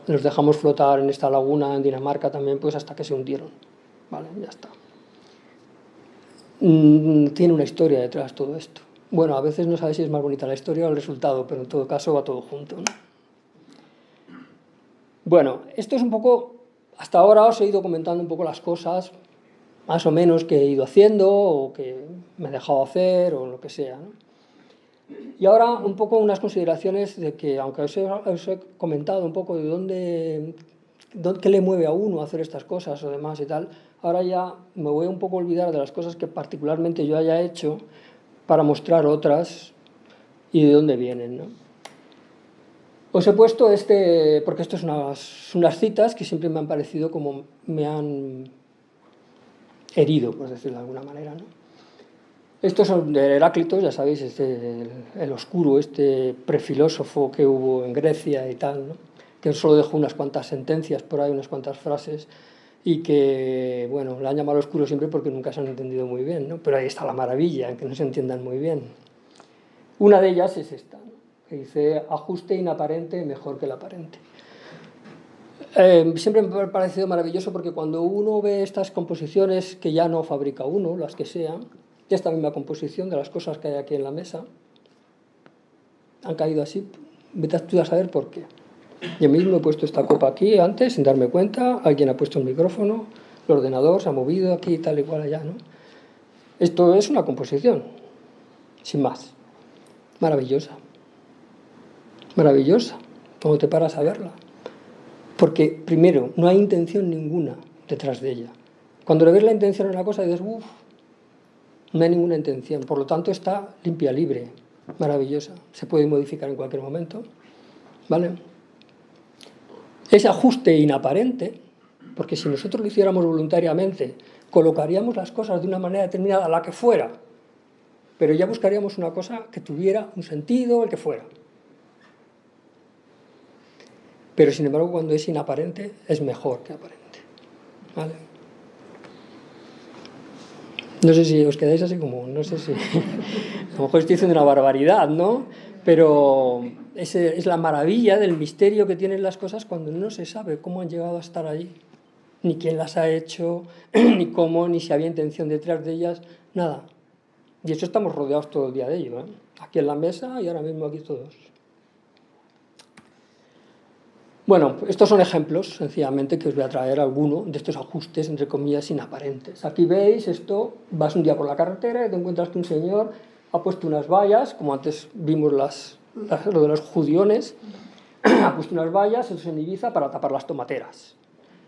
los dejamos flotar en esta laguna en Dinamarca también, pues hasta que se hundieron. Vale, ya está. Tiene una historia detrás todo esto. Bueno, a veces no sabes si es más bonita la historia o el resultado, pero en todo caso va todo junto, ¿no? Bueno, esto es un poco, hasta ahora os he ido comentando un poco las cosas, más o menos que he ido haciendo o que me he dejado hacer o lo que sea, ¿no? Y ahora un poco unas consideraciones de que, aunque os he comentado un poco de qué le mueve a uno a hacer estas cosas o demás y tal, ahora ya me voy a un poco olvidar de las cosas que particularmente yo haya hecho para mostrar otras y de dónde vienen, ¿no? Os he puesto porque esto es unas citas que siempre me han parecido como me han herido, por decirlo de alguna manera, ¿no? Estos son de Heráclito, ya sabéis, el oscuro, prefilósofo que hubo en Grecia y tal, ¿no? Que solo dejó unas cuantas sentencias por ahí, unas cuantas frases, y que, bueno, la han llamado oscuro siempre porque nunca se han entendido muy bien, ¿no? Pero ahí está la maravilla, en que no se entiendan muy bien. Una de ellas es esta, ¿no? Que dice: ajuste inaparente mejor que el aparente. Siempre me ha parecido maravilloso porque cuando uno ve estas composiciones que ya no fabrica uno, las que sean, esta misma composición de las cosas que hay aquí en la mesa, han caído así, vete tú a saber por qué. Yo mismo he puesto esta copa aquí antes sin darme cuenta, alguien ha puesto el micrófono, el ordenador se ha movido aquí tal y cual allá, ¿no? Esto es una composición, sin más, maravillosa, maravillosa, cuando te paras a verla. Porque, primero, no hay intención ninguna detrás de ella. Cuando le ves la intención a una cosa, dices, uff, no hay ninguna intención. Por lo tanto, está limpia, libre, maravillosa. Se puede modificar en cualquier momento, ¿vale? Ese ajuste inaparente, porque si nosotros lo hiciéramos voluntariamente, colocaríamos las cosas de una manera determinada, la que fuera, pero ya buscaríamos una cosa que tuviera un sentido, el que fuera. Pero, sin embargo, cuando es inaparente, es mejor que aparente, ¿vale? No sé si os quedáis así como, no sé si... A lo mejor estoy diciendo una barbaridad, ¿no? Pero es la maravilla del misterio que tienen las cosas cuando no se sabe cómo han llegado a estar allí. Ni quién las ha hecho, ni cómo, ni si había intención detrás de ellas, nada. Y eso estamos rodeados todo el día de ello, ¿eh? Aquí en la mesa y ahora mismo aquí todos. Bueno, estos son ejemplos, sencillamente, que os voy a traer alguno de estos ajustes, entre comillas, inaparentes. Aquí veis esto, vas un día por la carretera y te encuentras que un señor ha puesto unas vallas, como antes vimos lo de los judiones, ha puesto unas vallas en Ibiza para tapar las tomateras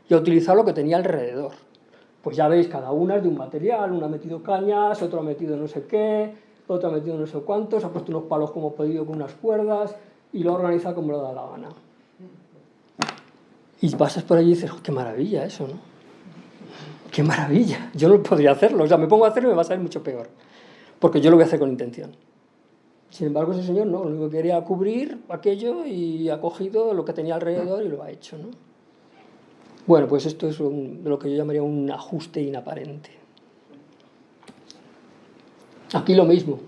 y ha utilizado lo que tenía alrededor. Pues ya veis, cada una es de un material, uno ha metido cañas, otro ha metido no sé qué, otro ha metido no sé cuántos, ha puesto unos palos como pedido con unas cuerdas y lo ha organizado como le da la gana. Y pasas por allí y dices, oh, qué maravilla eso, ¿no? Qué maravilla, yo no podría hacerlo, o sea, me pongo a hacerlo y me va a salir mucho peor, porque yo lo voy a hacer con intención. Sin embargo, ese señor no, lo único que quería cubrir aquello y ha cogido lo que tenía alrededor y lo ha hecho, ¿no? Bueno, pues esto es lo que yo llamaría un ajuste inaparente. Aquí lo mismo.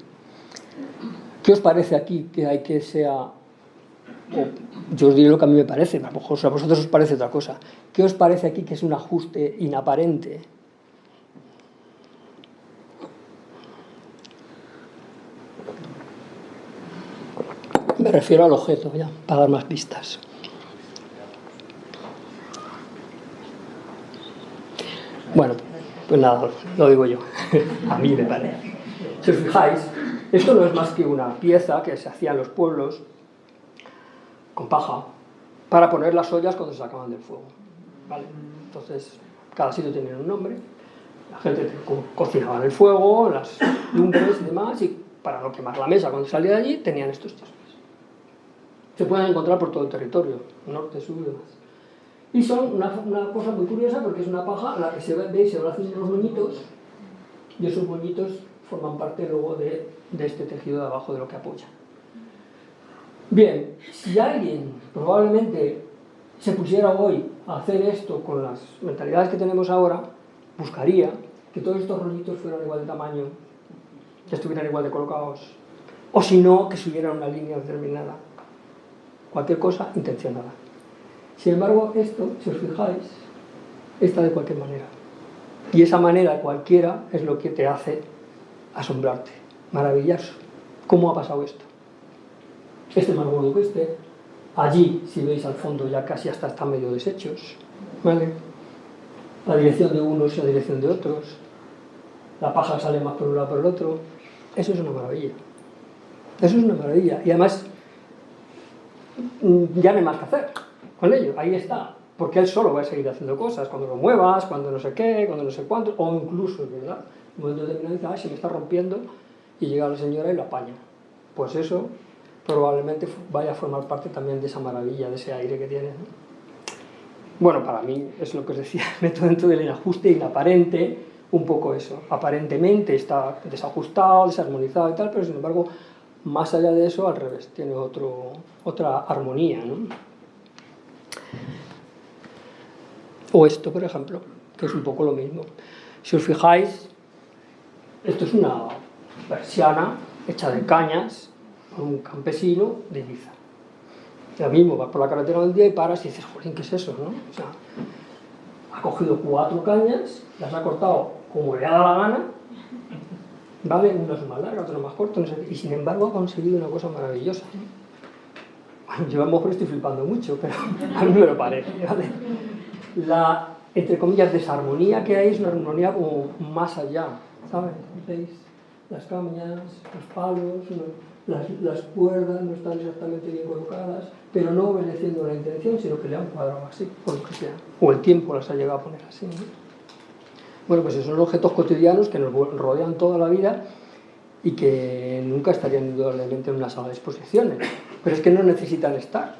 ¿Qué os parece aquí que hay que sea... yo os diré lo que a mí me parece, a lo mejor a vosotros os parece otra cosa. ¿Qué os parece aquí que es un ajuste inaparente? Me refiero al objeto, ya, para dar más pistas. Bueno, pues nada, lo digo yo. A mí me parece. Si os fijáis, esto no es más que una pieza que se hacía en los pueblos con paja para poner las ollas cuando se sacaban del fuego, ¿vale? Entonces, cada sitio tenía un nombre. La gente cocinaba en el fuego, las lumbres y demás, y para no quemar la mesa cuando salía de allí tenían estos chaspas. Se pueden encontrar por todo el territorio, norte, sur y demás. Y son una cosa muy curiosa porque es una paja a la que se ve y se van haciendo unos moñitos, y esos moñitos forman parte luego de este tejido de abajo de lo que apoya. Bien, si alguien probablemente se pusiera hoy a hacer esto con las mentalidades que tenemos ahora, buscaría que todos estos rollitos fueran igual de tamaño, que estuvieran igual de colocados, o si no, que siguieran una línea determinada. Cualquier cosa intencionada. Sin embargo, esto, si os fijáis, está de cualquier manera. Y esa manera cualquiera es lo que te hace asombrarte, maravilloso. ¿Cómo ha pasado esto? Este más gordo que este. Allí, si veis al fondo, ya casi hasta están medio deshechos. ¿Vale? La dirección de unos y la dirección de otros. La paja sale más por un lado por el otro. Eso es una maravilla. Eso es una maravilla. Y además, ya no hay más que hacer con ello. Ahí está. Porque él solo va a seguir haciendo cosas. Cuando lo muevas, cuando no sé qué, cuando no sé cuánto. O incluso, ¿verdad? En un momento determinado dice, se me está rompiendo. Y llega la señora y lo apaña. Pues eso probablemente vaya a formar parte también de esa maravilla, de ese aire que tiene, ¿no? Bueno, para mí es lo que os decía, meto dentro del inajuste inaparente, un poco eso. Aparentemente está desajustado, desarmonizado y tal, pero sin embargo, más allá de eso, al revés, tiene otra armonía, ¿no? O esto, por ejemplo, que es un poco lo mismo. Si os fijáis, esto es una persiana hecha de cañas, un campesino de Ibiza. Ya mismo vas por la carretera un día y paras y dices, joder, ¿qué es eso? ¿No? O sea, ha cogido 4 cañas, las ha cortado como le ha dado la gana, ¿vale? Unas más largas, otras más cortas, no sé qué, y sin embargo ha conseguido una cosa maravillosa, ¿no? Bueno, yo a lo mejor estoy flipando mucho, pero a mí me lo parece, ¿vale? La, entre comillas, desarmonía que hay es una armonía como más allá, ¿sabes? ¿Veis? Las cañas, los palos, las cuerdas no están exactamente bien colocadas, pero no obedeciendo la intención, sino que le han cuadrado así, por lo que sea. O el tiempo las ha llegado a poner así, ¿no? Bueno, pues esos son objetos cotidianos que nos rodean toda la vida y que nunca estarían indudablemente en una sala de exposiciones. Pero es que no necesitan estar,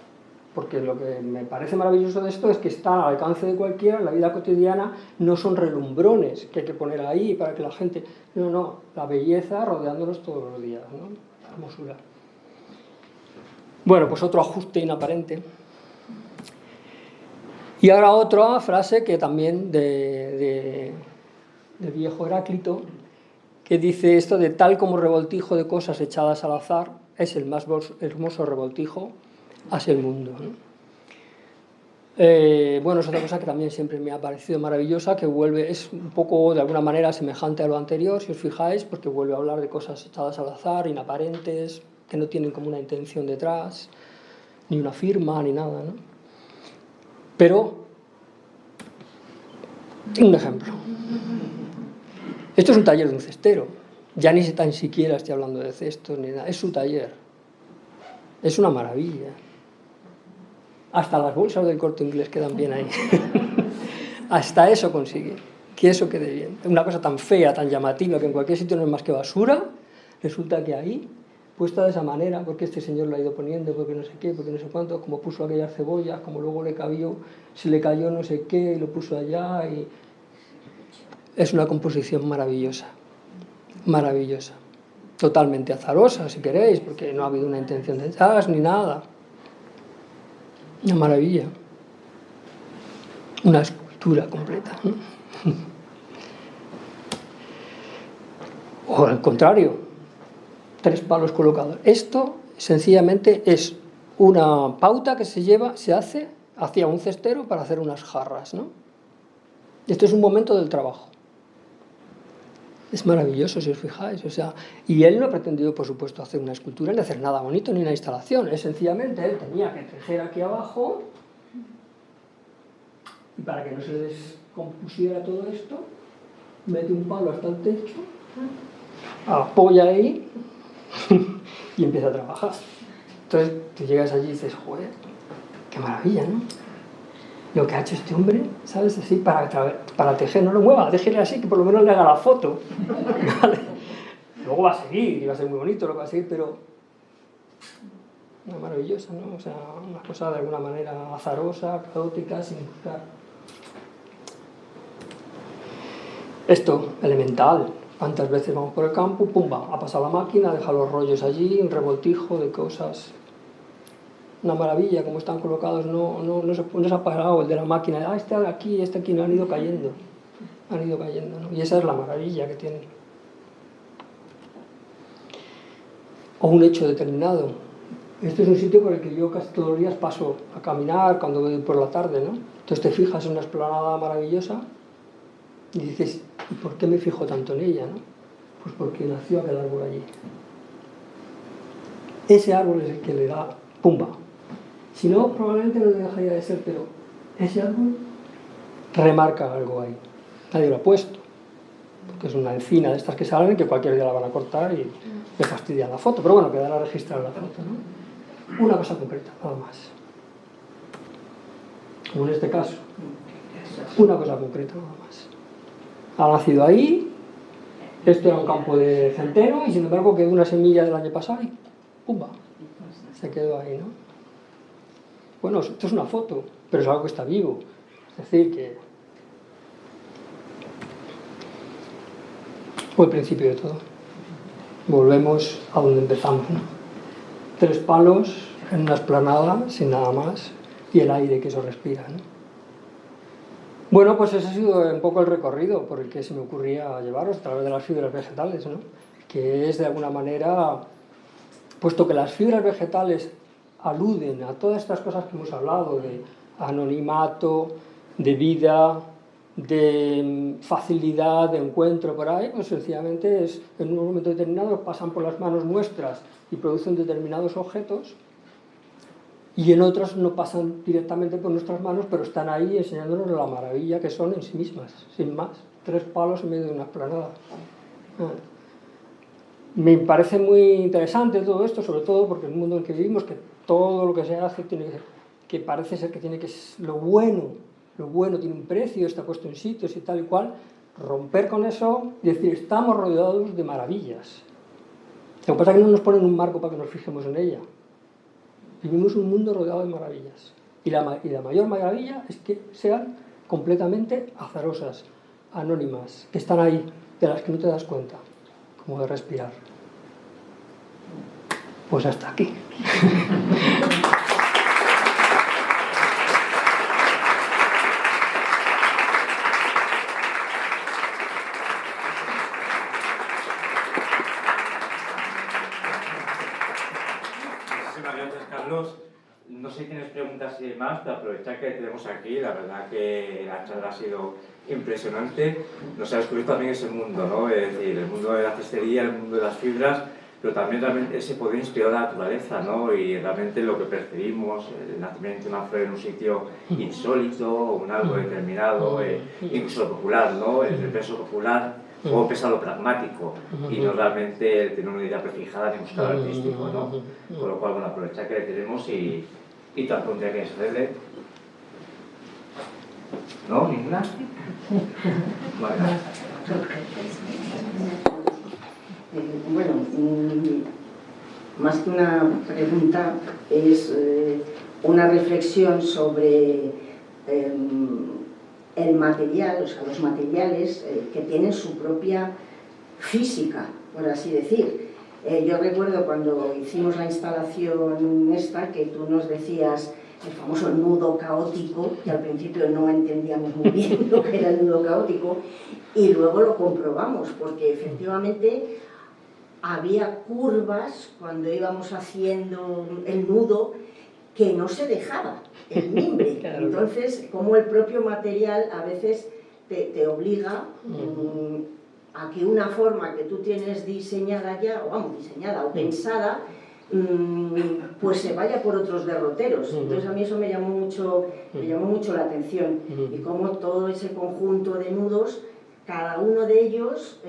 porque lo que me parece maravilloso de esto es que está al alcance de cualquiera, en la vida cotidiana no son relumbrones que hay que poner ahí para que la gente... No, la belleza rodeándonos todos los días, ¿no? La hermosura. Bueno, pues otro ajuste inaparente. Y ahora otra frase que también de viejo Heráclito, que dice esto de tal como revoltijo de cosas echadas al azar, es el más hermoso revoltijo hacia el mundo, ¿no? Bueno, es otra cosa que también siempre me ha parecido maravillosa, que vuelve, es un poco de alguna manera semejante a lo anterior, si os fijáis, porque vuelve a hablar de cosas echadas al azar, inaparentes, que no tienen como una intención detrás, ni una firma, ni nada, ¿no? Pero, un ejemplo. Esto es un taller de un cestero. Ya ni tan siquiera estoy hablando de cestos ni nada. Es su taller. Es una maravilla. Hasta las bolsas del Corte Inglés quedan bien ahí. Hasta eso consigue. Que eso quede bien. Una cosa tan fea, tan llamativa, que en cualquier sitio no es más que basura, resulta que ahí, puesta de esa manera, porque este señor lo ha ido poniendo, porque no sé qué, porque no sé cuánto, como puso aquellas cebollas, como luego se le cayó no sé qué, y lo puso allá, y... Es una composición maravillosa. Maravillosa. Totalmente azarosa, si queréis, porque no ha habido una intención detrás ni nada. Una maravilla. Una escultura completa, ¿no? O al contrario, 3 palos colocados. Esto sencillamente es una pauta que se hace hacia un cestero para hacer unas jarras, ¿no? Esto es un momento del trabajo. Es maravilloso, si os fijáis. O sea, y él no ha pretendido, por supuesto, hacer una escultura ni hacer nada bonito ni una instalación. Es sencillamente, él tenía que tejer aquí abajo, y para que no se descompusiera todo esto, mete un palo hasta el techo, apoya ahí y empieza a trabajar. Entonces tú llegas allí y dices, joder, qué maravilla, ¿no? lo que ha hecho este hombre, ¿sabes? Así para tejer, no lo mueva, déjele así, que por lo menos le haga la foto. ¿Vale? Luego va a seguir, y va a ser muy bonito lo que va a seguir, pero una maravillosa, ¿no? O sea, una cosa de alguna manera azarosa, caótica, sin buscar. Esto, elemental. ¿Cuántas veces vamos por el campo? Pumba, ha pasado la máquina, deja los rollos allí, un revoltijo de cosas. Una maravilla, como están colocados, no se ha parado el de la máquina. Este aquí, no han ido cayendo. Han ido cayendo, ¿no? Y esa es la maravilla que tiene. O un hecho determinado. Este es un sitio por el que yo casi todos los días paso a caminar cuando voy por la tarde, ¿no? Entonces te fijas en una explanada maravillosa y dices, ¿y por qué me fijo tanto en ella, no? Pues porque nació aquel árbol allí. Ese árbol es el que le da pumba. Si no, probablemente no dejaría de ser, pero ese árbol remarca algo ahí. Nadie lo ha puesto, porque es una encina de estas que salen que cualquier día la van a cortar y le fastidian la foto, pero bueno, quedará registrada la foto, ¿no? Una cosa concreta, nada más. Como en este caso. Una cosa concreta, nada más. Ha nacido ahí, esto era un campo de centeno y sin embargo quedó una semilla del año pasado y ¡pumba! Se quedó ahí, ¿no? Bueno, esto es una foto, pero es algo que está vivo. Es decir, que fue el principio de todo. Volvemos a donde empezamos, ¿no? 3 palos en una explanada, sin nada más, y el aire que eso respira, ¿no? Bueno, pues ese ha sido un poco el recorrido por el que se me ocurría llevaros a través de las fibras vegetales, ¿no? Que es de alguna manera, puesto que las fibras vegetales aluden a todas estas cosas que hemos hablado, de anonimato, de vida, de facilidad de encuentro por ahí, pues sencillamente es, en un momento determinado pasan por las manos nuestras y producen determinados objetos, y en otros no pasan directamente por nuestras manos, pero están ahí enseñándonos la maravilla que son en sí mismas, sin más. 3 palos en medio de una explanada. Me parece muy interesante todo esto, sobre todo porque en el mundo en el que vivimos, que todo lo que se hace tiene que parece ser que tiene que ser lo bueno tiene un precio, está puesto en sitios y tal y cual. Romper con eso y decir, estamos rodeados de maravillas. Lo que pasa es que no nos ponen un marco para que nos fijemos en ella. Vivimos un mundo rodeado de maravillas. Y la mayor maravilla es que sean completamente azarosas, anónimas, que están ahí, de las que no te das cuenta, como de respirar. Pues hasta aquí. No sé si tienes preguntas y demás, pero aprovechar que tenemos aquí, la verdad que la charla ha sido impresionante. Nos ha descubierto también ese mundo, ¿no? Es decir, el mundo de la cestería, el mundo de las fibras, pero también realmente ese poder inspirar la naturaleza, ¿no? Y realmente lo que percibimos, el nacimiento de una flor en un sitio insólito, o un algo determinado, incluso lo popular, ¿no? El peso popular. Cómo pesa lo pragmático y no realmente tener una idea prefijada ni buscar lo artístico, ¿no? Con lo cual, bueno, aprovechar que le tenemos y tal pregunta que hacerle. ¿No? ¿Ninguna? Vale. Bueno, más que una pregunta, es una reflexión sobre el material, o sea, los materiales que tienen su propia física, por así decir. Yo recuerdo cuando hicimos la instalación esta, que tú nos decías el famoso nudo caótico, que al principio no entendíamos muy bien lo que era el nudo caótico, y luego lo comprobamos, porque efectivamente había curvas cuando íbamos haciendo el nudo que no se dejaba el mimbre. Entonces, como el propio material a veces te obliga a que una forma que tú tienes diseñada ya, o vamos, diseñada o pensada, pues se vaya por otros derroteros. Entonces a mí eso me llamó mucho la atención, y cómo todo ese conjunto de nudos, cada uno de ellos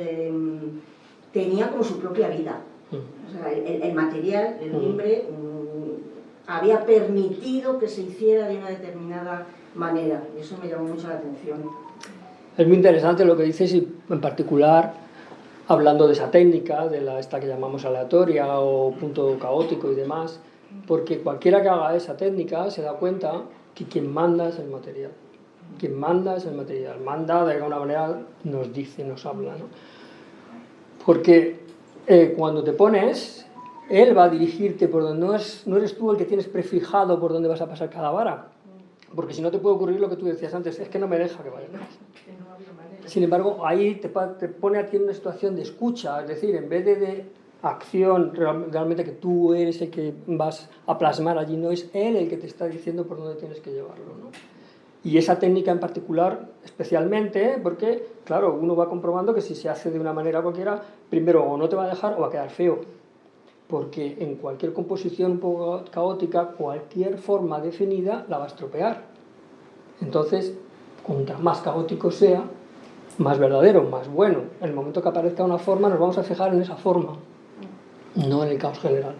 tenía como su propia vida. O sea, el material, el mimbre, había permitido que se hiciera de una determinada manera, y eso me llamó mucho la atención. Es muy interesante lo que dices, y en particular hablando de esa técnica, de esta que llamamos aleatoria o punto caótico y demás, porque cualquiera que haga esa técnica se da cuenta que quien manda es el material. Quien manda es el material. Manda, de alguna manera, nos dice, nos habla, ¿no? Porque cuando te pones, él va a dirigirte por donde no eres tú el que tienes prefijado por dónde vas a pasar cada vara. Porque si no te puede ocurrir lo que tú decías antes, es que no me deja que vaya. Sin embargo, ahí te pone a ti en una situación de escucha, es decir, en vez de acción, realmente que tú eres el que vas a plasmar allí, no es él el que te está diciendo por dónde tienes que llevarlo, ¿no? Y esa técnica en particular, especialmente, porque, claro, uno va comprobando que si se hace de una manera cualquiera, primero o no te va a dejar o va a quedar feo. Porque en cualquier composición un poco caótica, cualquier forma definida la va a estropear. Entonces, cuanto más caótico sea, más verdadero, más bueno. En el momento que aparezca una forma, nos vamos a fijar en esa forma, no en el caos general.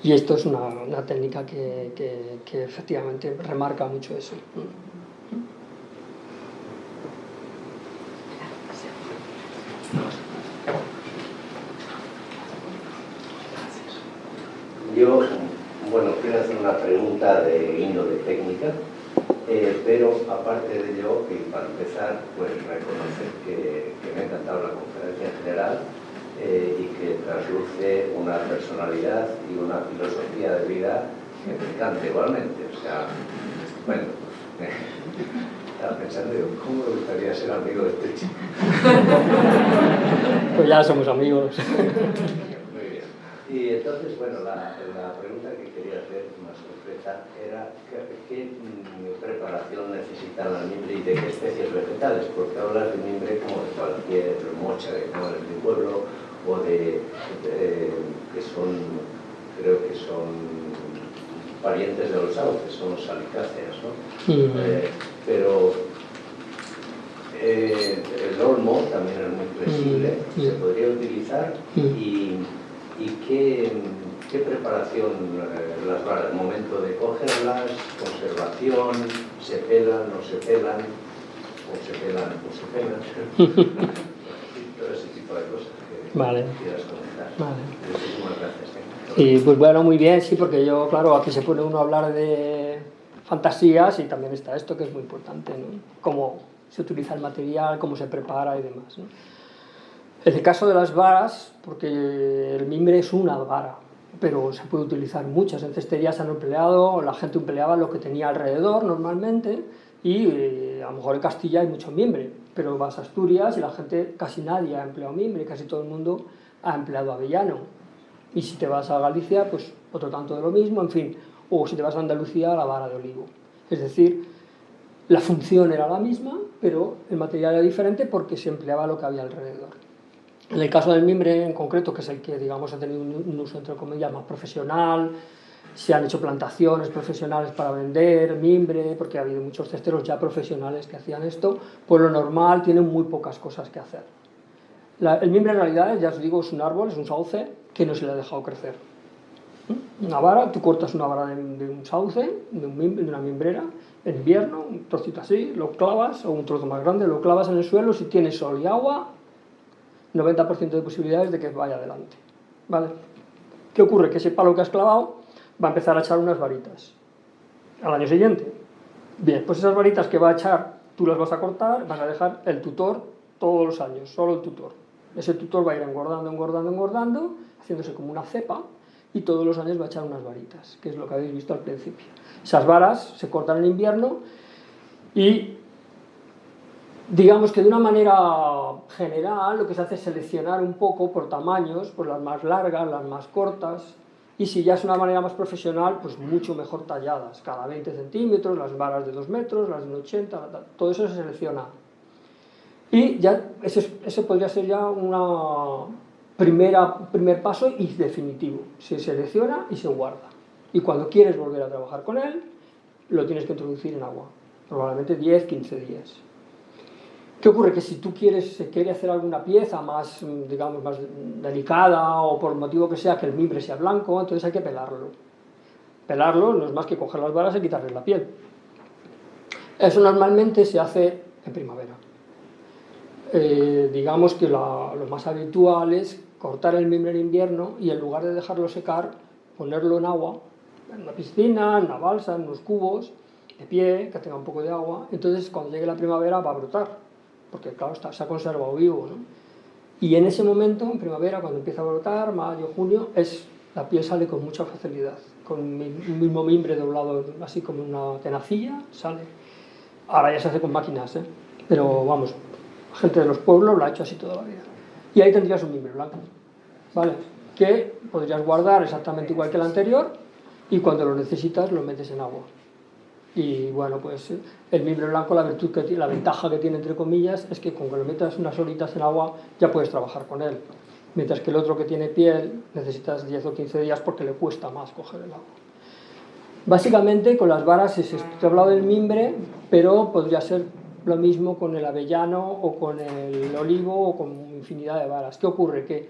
Y esto es una técnica que efectivamente remarca mucho eso. Yo, bueno, quiero hacer una pregunta de índole técnica, pero aparte de ello, y para empezar, pues reconocer que me ha encantado la conferencia en general y que trasluce una personalidad y una filosofía de vida que me encanta igualmente. O sea, bueno, estaba pensando, digo, ¿cómo me gustaría ser amigo de este chico? Pues ya somos amigos. Muy bien. Y entonces, bueno, la pregunta que quería hacer más concreta era ¿qué preparación necesitan la mimbre y de qué especies vegetales? Porque hablas de mimbre como de cualquier mocha que tengo en mi pueblo o que son, creo que son parientes de los sauces, son salicáceas, ¿no? Pero el olmo también es muy flexible, se podría utilizar y qué preparación las varas, momento de cogerlas, conservación, se pelan, no se pelan, o se pelan, o se pelan, todo ese tipo de cosas que quieras comentar. Vale. Muchísimas gracias. Y pues bueno, muy bien, sí, porque yo, claro, aquí se pone uno a hablar de fantasías y también está esto que es muy importante, ¿no? Cómo se utiliza el material, cómo se prepara y demás, ¿no? En el caso de las varas, porque el mimbre es una vara, pero se puede utilizar muchas. En cestería se han empleado, la gente empleaba lo que tenía alrededor normalmente y a lo mejor en Castilla hay mucho mimbre, pero vas a Asturias y la gente, casi nadie ha empleado mimbre, casi todo el mundo ha empleado avellano. Y si te vas a Galicia, pues otro tanto de lo mismo, en fin, o si te vas a Andalucía, la vara de olivo. Es decir, la función era la misma, pero el material era diferente porque se empleaba lo que había alrededor. En el caso del mimbre en concreto, que es el que, digamos, ha tenido un uso, entre comillas, más profesional, se han hecho plantaciones profesionales para vender mimbre, porque ha habido muchos cesteros ya profesionales que hacían esto, pues lo normal tienen muy pocas cosas que hacer. El mimbre en realidad, ya os digo, es un árbol, es un sauce que no se le ha dejado crecer. Una vara, tú cortas una vara de un sauce, de una mimbrera, en invierno, un trocito así, lo clavas, o un trozo más grande, lo clavas en el suelo, si tienes sol y agua, 90% de posibilidades de que vaya adelante. ¿Vale? ¿Qué ocurre? Que ese palo que has clavado va a empezar a echar unas varitas al año siguiente. Bien, pues esas varitas que va a echar, tú las vas a cortar, vas a dejar el tutor todos los años, solo el tutor. Ese tutor va a ir engordando, engordando, engordando, haciéndose como una cepa, y todos los años va a echar unas varitas, que es lo que habéis visto al principio. Esas varas se cortan en invierno y digamos que de una manera general lo que se hace es seleccionar un poco por tamaños, por las más largas, las más cortas, y si ya es una manera más profesional, pues mucho mejor talladas, cada 20 centímetros, las varas de 2 metros, las de 80, todo eso se selecciona. Y ya ese podría ser ya un primer paso y definitivo. Se selecciona y se guarda. Y cuando quieres volver a trabajar con él, lo tienes que introducir en agua, probablemente 10-15 días. ¿Qué ocurre? Que si tú se quiere hacer alguna pieza más, digamos, más delicada o por el motivo que sea que el mimbre sea blanco, entonces hay que pelarlo. Pelarlo no es más que coger las varas y quitarles la piel. Eso normalmente se hace en primavera. Digamos que lo más habitual es cortar el mimbre en invierno y en lugar de dejarlo secar, ponerlo en agua, en una piscina, en una balsa, en unos cubos, de pie, que tenga un poco de agua. Entonces, cuando llegue la primavera va a brotar, porque claro, se ha conservado vivo, ¿no? Y en ese momento, en primavera, cuando empieza a brotar, mayo, junio, la piel sale con mucha facilidad, con un mismo mimbre doblado así como una tenacilla, sale. Ahora ya se hace con máquinas, ¿eh? Pero vamos, la gente de los pueblos lo ha hecho así toda la vida. Y ahí tendrías un mimbre blanco, ¿vale? Que podrías guardar exactamente igual que el anterior y cuando lo necesitas lo metes en agua. Y bueno, pues el mimbre blanco, la virtud que tiene, la ventaja que tiene entre comillas, es que con que lo metas unas horitas en agua ya puedes trabajar con él. Mientras que el otro que tiene piel necesitas 10 o 15 días porque le cuesta más coger el agua. Básicamente con las varas te he hablado del mimbre, pero podría ser lo mismo con el avellano o con el olivo o con infinidad de varas. ¿Qué ocurre? Que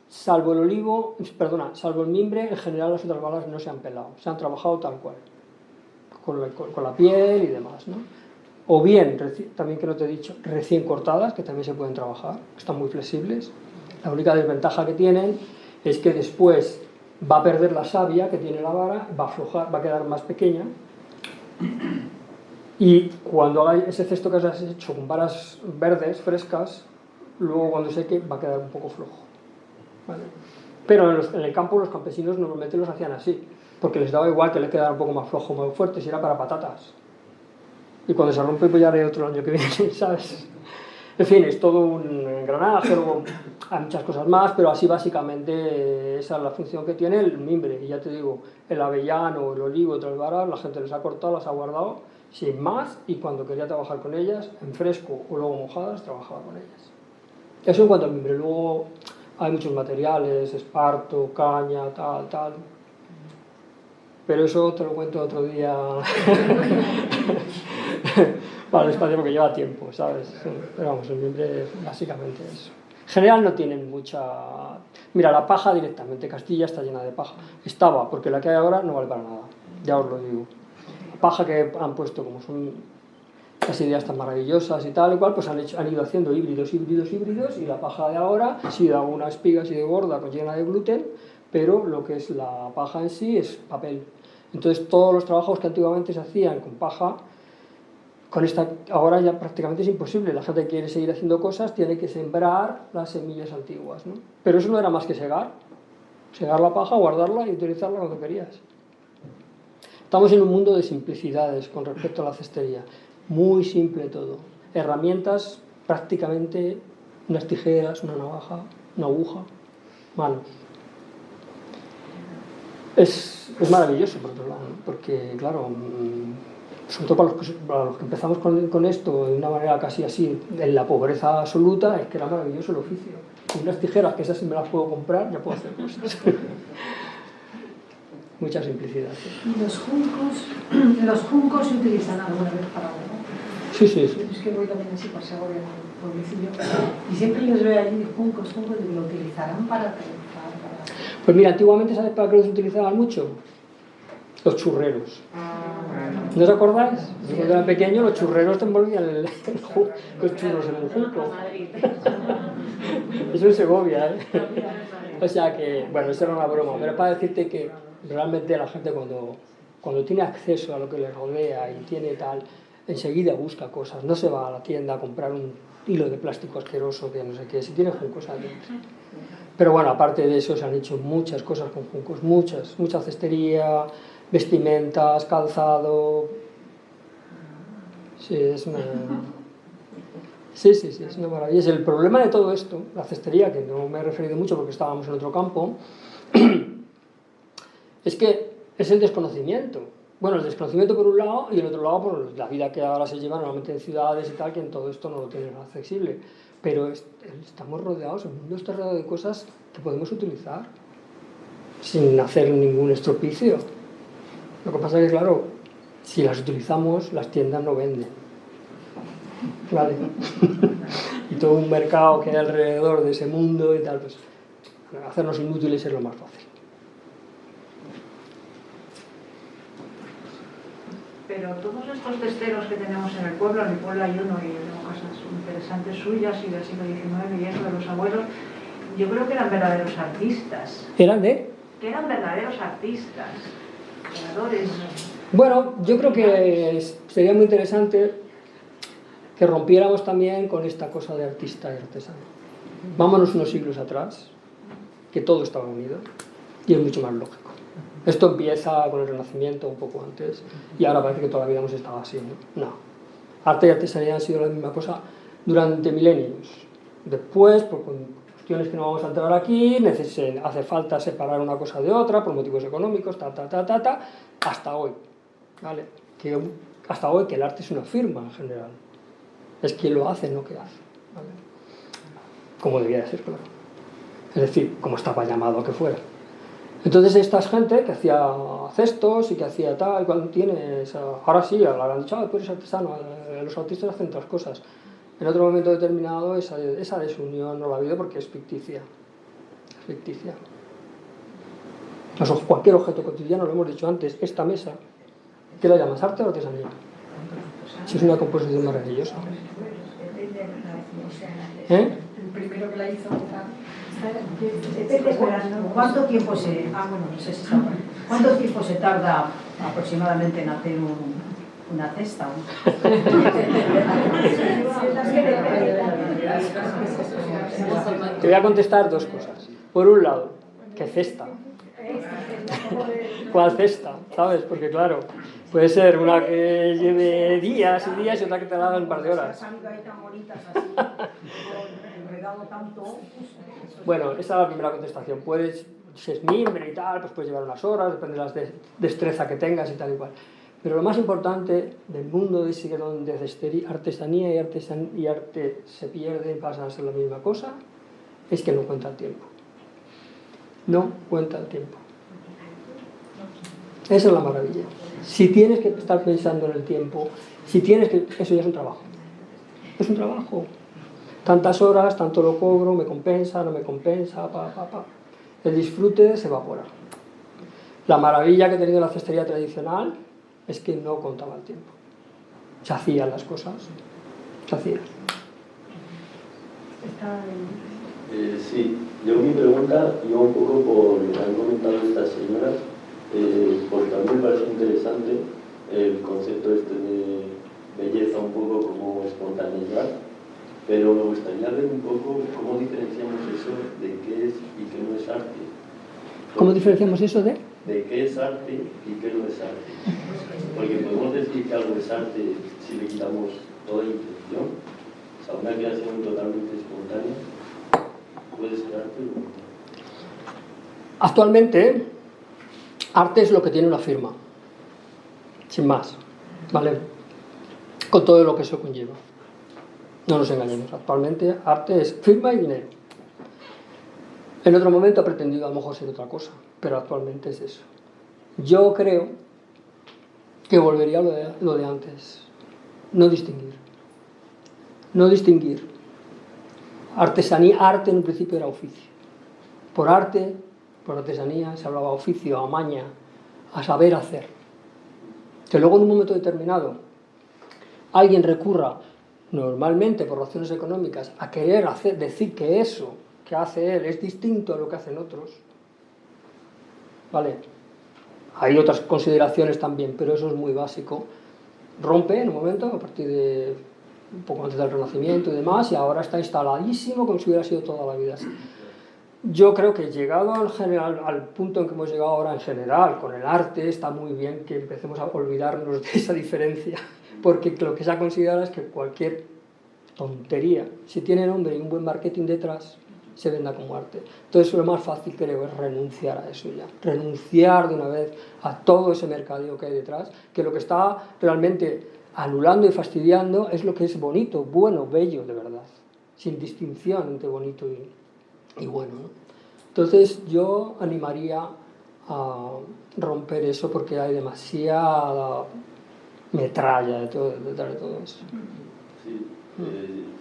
salvo el mimbre, en general las otras varas no se han pelado, se han trabajado tal cual, con la piel y demás, ¿no? O bien, también que no te he dicho, recién cortadas, que también se pueden trabajar, están muy flexibles. La única desventaja que tienen es que después va a perder la savia que tiene la vara, va a aflojar, va a quedar más pequeña. Y cuando haga ese cesto que has hecho con varas verdes, frescas, luego cuando seque va a quedar un poco flojo, ¿vale? Pero en el campo los campesinos normalmente los hacían así, porque les daba igual que le quedara un poco más flojo o más fuerte, si era para patatas. Y cuando se rompe, pues ya haré otro año que viene, ¿sabes? En fin, es todo un engranaje, luego hay muchas cosas más, pero así básicamente esa es la función que tiene el mimbre. Y ya te digo, el avellano, el olivo, otras varas, la gente les ha cortado, las ha guardado sin más, y cuando quería trabajar con ellas, en fresco o luego mojadas, trabajaba con ellas. Eso en cuanto al mimbre. Luego hay muchos materiales, esparto, caña, tal. Pero eso te lo cuento otro día para el espacio porque lleva tiempo, ¿sabes? Pero vamos, el mimbre básicamente es eso. En general no tienen mucha... Mira, la paja directamente, Castilla está llena de paja. Estaba, porque la que hay ahora no vale para nada, ya os lo digo. La paja que han puesto, como son las ideas tan maravillosas y tal y cual, pues han ido haciendo híbridos, y la paja de ahora sí da una espiga así de gorda, pues llena de gluten, pero lo que es la paja en sí es papel. Entonces todos los trabajos que antiguamente se hacían con paja, con esta ahora ya prácticamente es imposible. La gente que quiere seguir haciendo cosas tiene que sembrar las semillas antiguas, ¿no? Pero eso no era más que segar la paja, guardarla y utilizarla cuando querías. Estamos en un mundo de simplicidades con respecto a la cestería, muy simple todo, herramientas prácticamente unas tijeras, una navaja, una aguja, manos. Es maravilloso por otro lado, ¿no? Porque claro, sobre todo para los que empezamos con esto de una manera casi así, en la pobreza absoluta, es que era maravilloso el oficio. Con unas tijeras, que esas sí me las puedo comprar, ya puedo hacer cosas. Mucha simplicidad. ¿Sí? ¿Y los juncos se utilizan alguna vez para algo? Sí. Es que voy también así por Segovia, por el pueblecillo, y siempre les veo allí juncos, y lo utilizarán para... Pues mira, antiguamente, ¿sabes para qué los utilizaban mucho? Los churreros. ¿No os acordáis? Cuando era pequeño los churreros te envolvían los churros en el junco. Eso en Segovia, ¿eh? O sea que, bueno, eso era una broma, pero para decirte que realmente la gente cuando tiene acceso a lo que le rodea y tiene tal, enseguida busca cosas, no se va a la tienda a comprar un hilo de plástico asqueroso que no sé qué, si tiene juncos adentro. Pero bueno, aparte de eso se han hecho muchas cosas con juncos, mucha cestería, vestimentas, calzado. Sí, es una... Sí, es una maravilla. Es el problema de todo esto, la cestería, que no me he referido mucho porque estábamos en otro campo, es que es el desconocimiento. Bueno, el desconocimiento por un lado y el otro lado por la vida que ahora se lleva normalmente en ciudades y tal, que en todo esto no lo tienen accesible. Pero estamos rodeados, el mundo está rodeado de cosas que podemos utilizar sin hacer ningún estropicio. Lo que pasa es que, claro, si las utilizamos, las tiendas no venden. ¿Vale? Y todo un mercado que hay alrededor de ese mundo y tal, pues hacernos inútiles es lo más fácil. Pero todos estos testeros que tenemos en el pueblo hay uno y yo tengo cosas interesantes suyas y del siglo XIX y eso de los abuelos, yo creo que eran verdaderos artistas. ¿Eran de? Que eran verdaderos artistas, creadores. Bueno, yo creo que sería muy interesante que rompiéramos también con esta cosa de artista y artesano. Vámonos unos siglos atrás, que todo estaba unido, y es mucho más lógico. Esto empieza con el Renacimiento un poco antes, y ahora parece que todavía hemos estado así, ¿no? No. Arte y artesanía han sido la misma cosa durante milenios. Después, por cuestiones que no vamos a entrar aquí, hace falta separar una cosa de otra por motivos económicos, hasta hoy, ¿vale? Hasta hoy que el arte es una firma en general. Es quien lo hace, no que hace, ¿vale? Como debía de ser, claro. Es decir, como estaba llamado a que fuera. Entonces esta gente que hacía cestos y que hacía tal, cuando tienes, ahora sí, ahora han dicho, tú eres artesano, los artistas hacen otras cosas. En otro momento determinado esa desunión no la ha habido porque es ficticia. Es ficticia. Cualquier objeto cotidiano, lo hemos dicho antes, esta mesa, ¿qué la llamas? ¿Arte o artesanía? Si es una composición maravillosa. El primero que la hizo. ¿Cuánto tiempo se tarda aproximadamente en hacer una cesta? Te voy a contestar dos cosas. Por un lado, ¿qué cesta? ¿Cuál cesta? ¿Sabes? Porque claro, puede ser una que lleve días y días y otra que te la haga en un par de horas. Bueno, esa es la primera contestación. Si es mimbre y tal, pues puedes llevar unas horas, depende de la destreza que tengas y tal y cual. Pero lo más importante del mundo de donde artesanía y arte se pierden, pasan a ser la misma cosa, es que no cuenta el tiempo. No cuenta el tiempo. Esa es la maravilla. Si tienes que estar pensando en el tiempo, eso ya es un trabajo. Es un trabajo. Tantas horas, tanto lo cobro, me compensa, no me compensa, El disfrute se evapora. La maravilla que ha tenido la cestería tradicional es que no contaba el tiempo. Se hacían las cosas. Se hacían. Sí, yo mi pregunta iba un poco por lo que han comentado estas señoras, porque a mí me parece interesante el concepto este de belleza un poco como espontaneidad, pero me gustaría ver un poco cómo diferenciamos eso de qué es y qué no es arte. ¿Cómo diferenciamos eso de? De qué es arte y qué no es arte. Porque podemos decir que algo es arte si le quitamos toda intención, o sea, una creación totalmente espontánea. ¿Puede ser arte o no? Actualmente, arte es lo que tiene una firma, sin más, ¿vale? Con todo lo que eso conlleva. No nos engañemos, actualmente arte es firma y dinero. En otro momento ha pretendido a lo mejor ser otra cosa, pero actualmente es eso. Yo creo que volvería a lo de antes, no distinguir. No distinguir. Artesanía, arte en un principio era oficio. Por arte, por artesanía, se hablaba oficio, a maña, a saber hacer. Que luego en un momento determinado alguien recurra, normalmente por razones económicas, a querer decir que eso que hace él es distinto a lo que hacen otros. ¿Vale? Hay otras consideraciones también, pero eso es muy básico. Rompe en un momento, a partir de un poco antes del Renacimiento y demás, y ahora está instaladísimo como si hubiera sido toda la vida así. Yo creo que llegado al punto en que hemos llegado ahora en general con el arte, está muy bien que empecemos a olvidarnos de esa diferencia, porque lo que se ha considerado es que cualquier tontería, si tiene nombre y un buen marketing detrás, se venda como arte. Entonces lo más fácil, creo, es renunciar a eso ya, renunciar de una vez a todo ese mercadeo que hay detrás, que lo que está realmente anulando y fastidiando es lo que es bonito, bueno, bello, de verdad, sin distinción entre bonito y bueno, ¿no? Entonces yo animaría a romper eso porque hay demasiada metralla detrás de todo eso. Sí,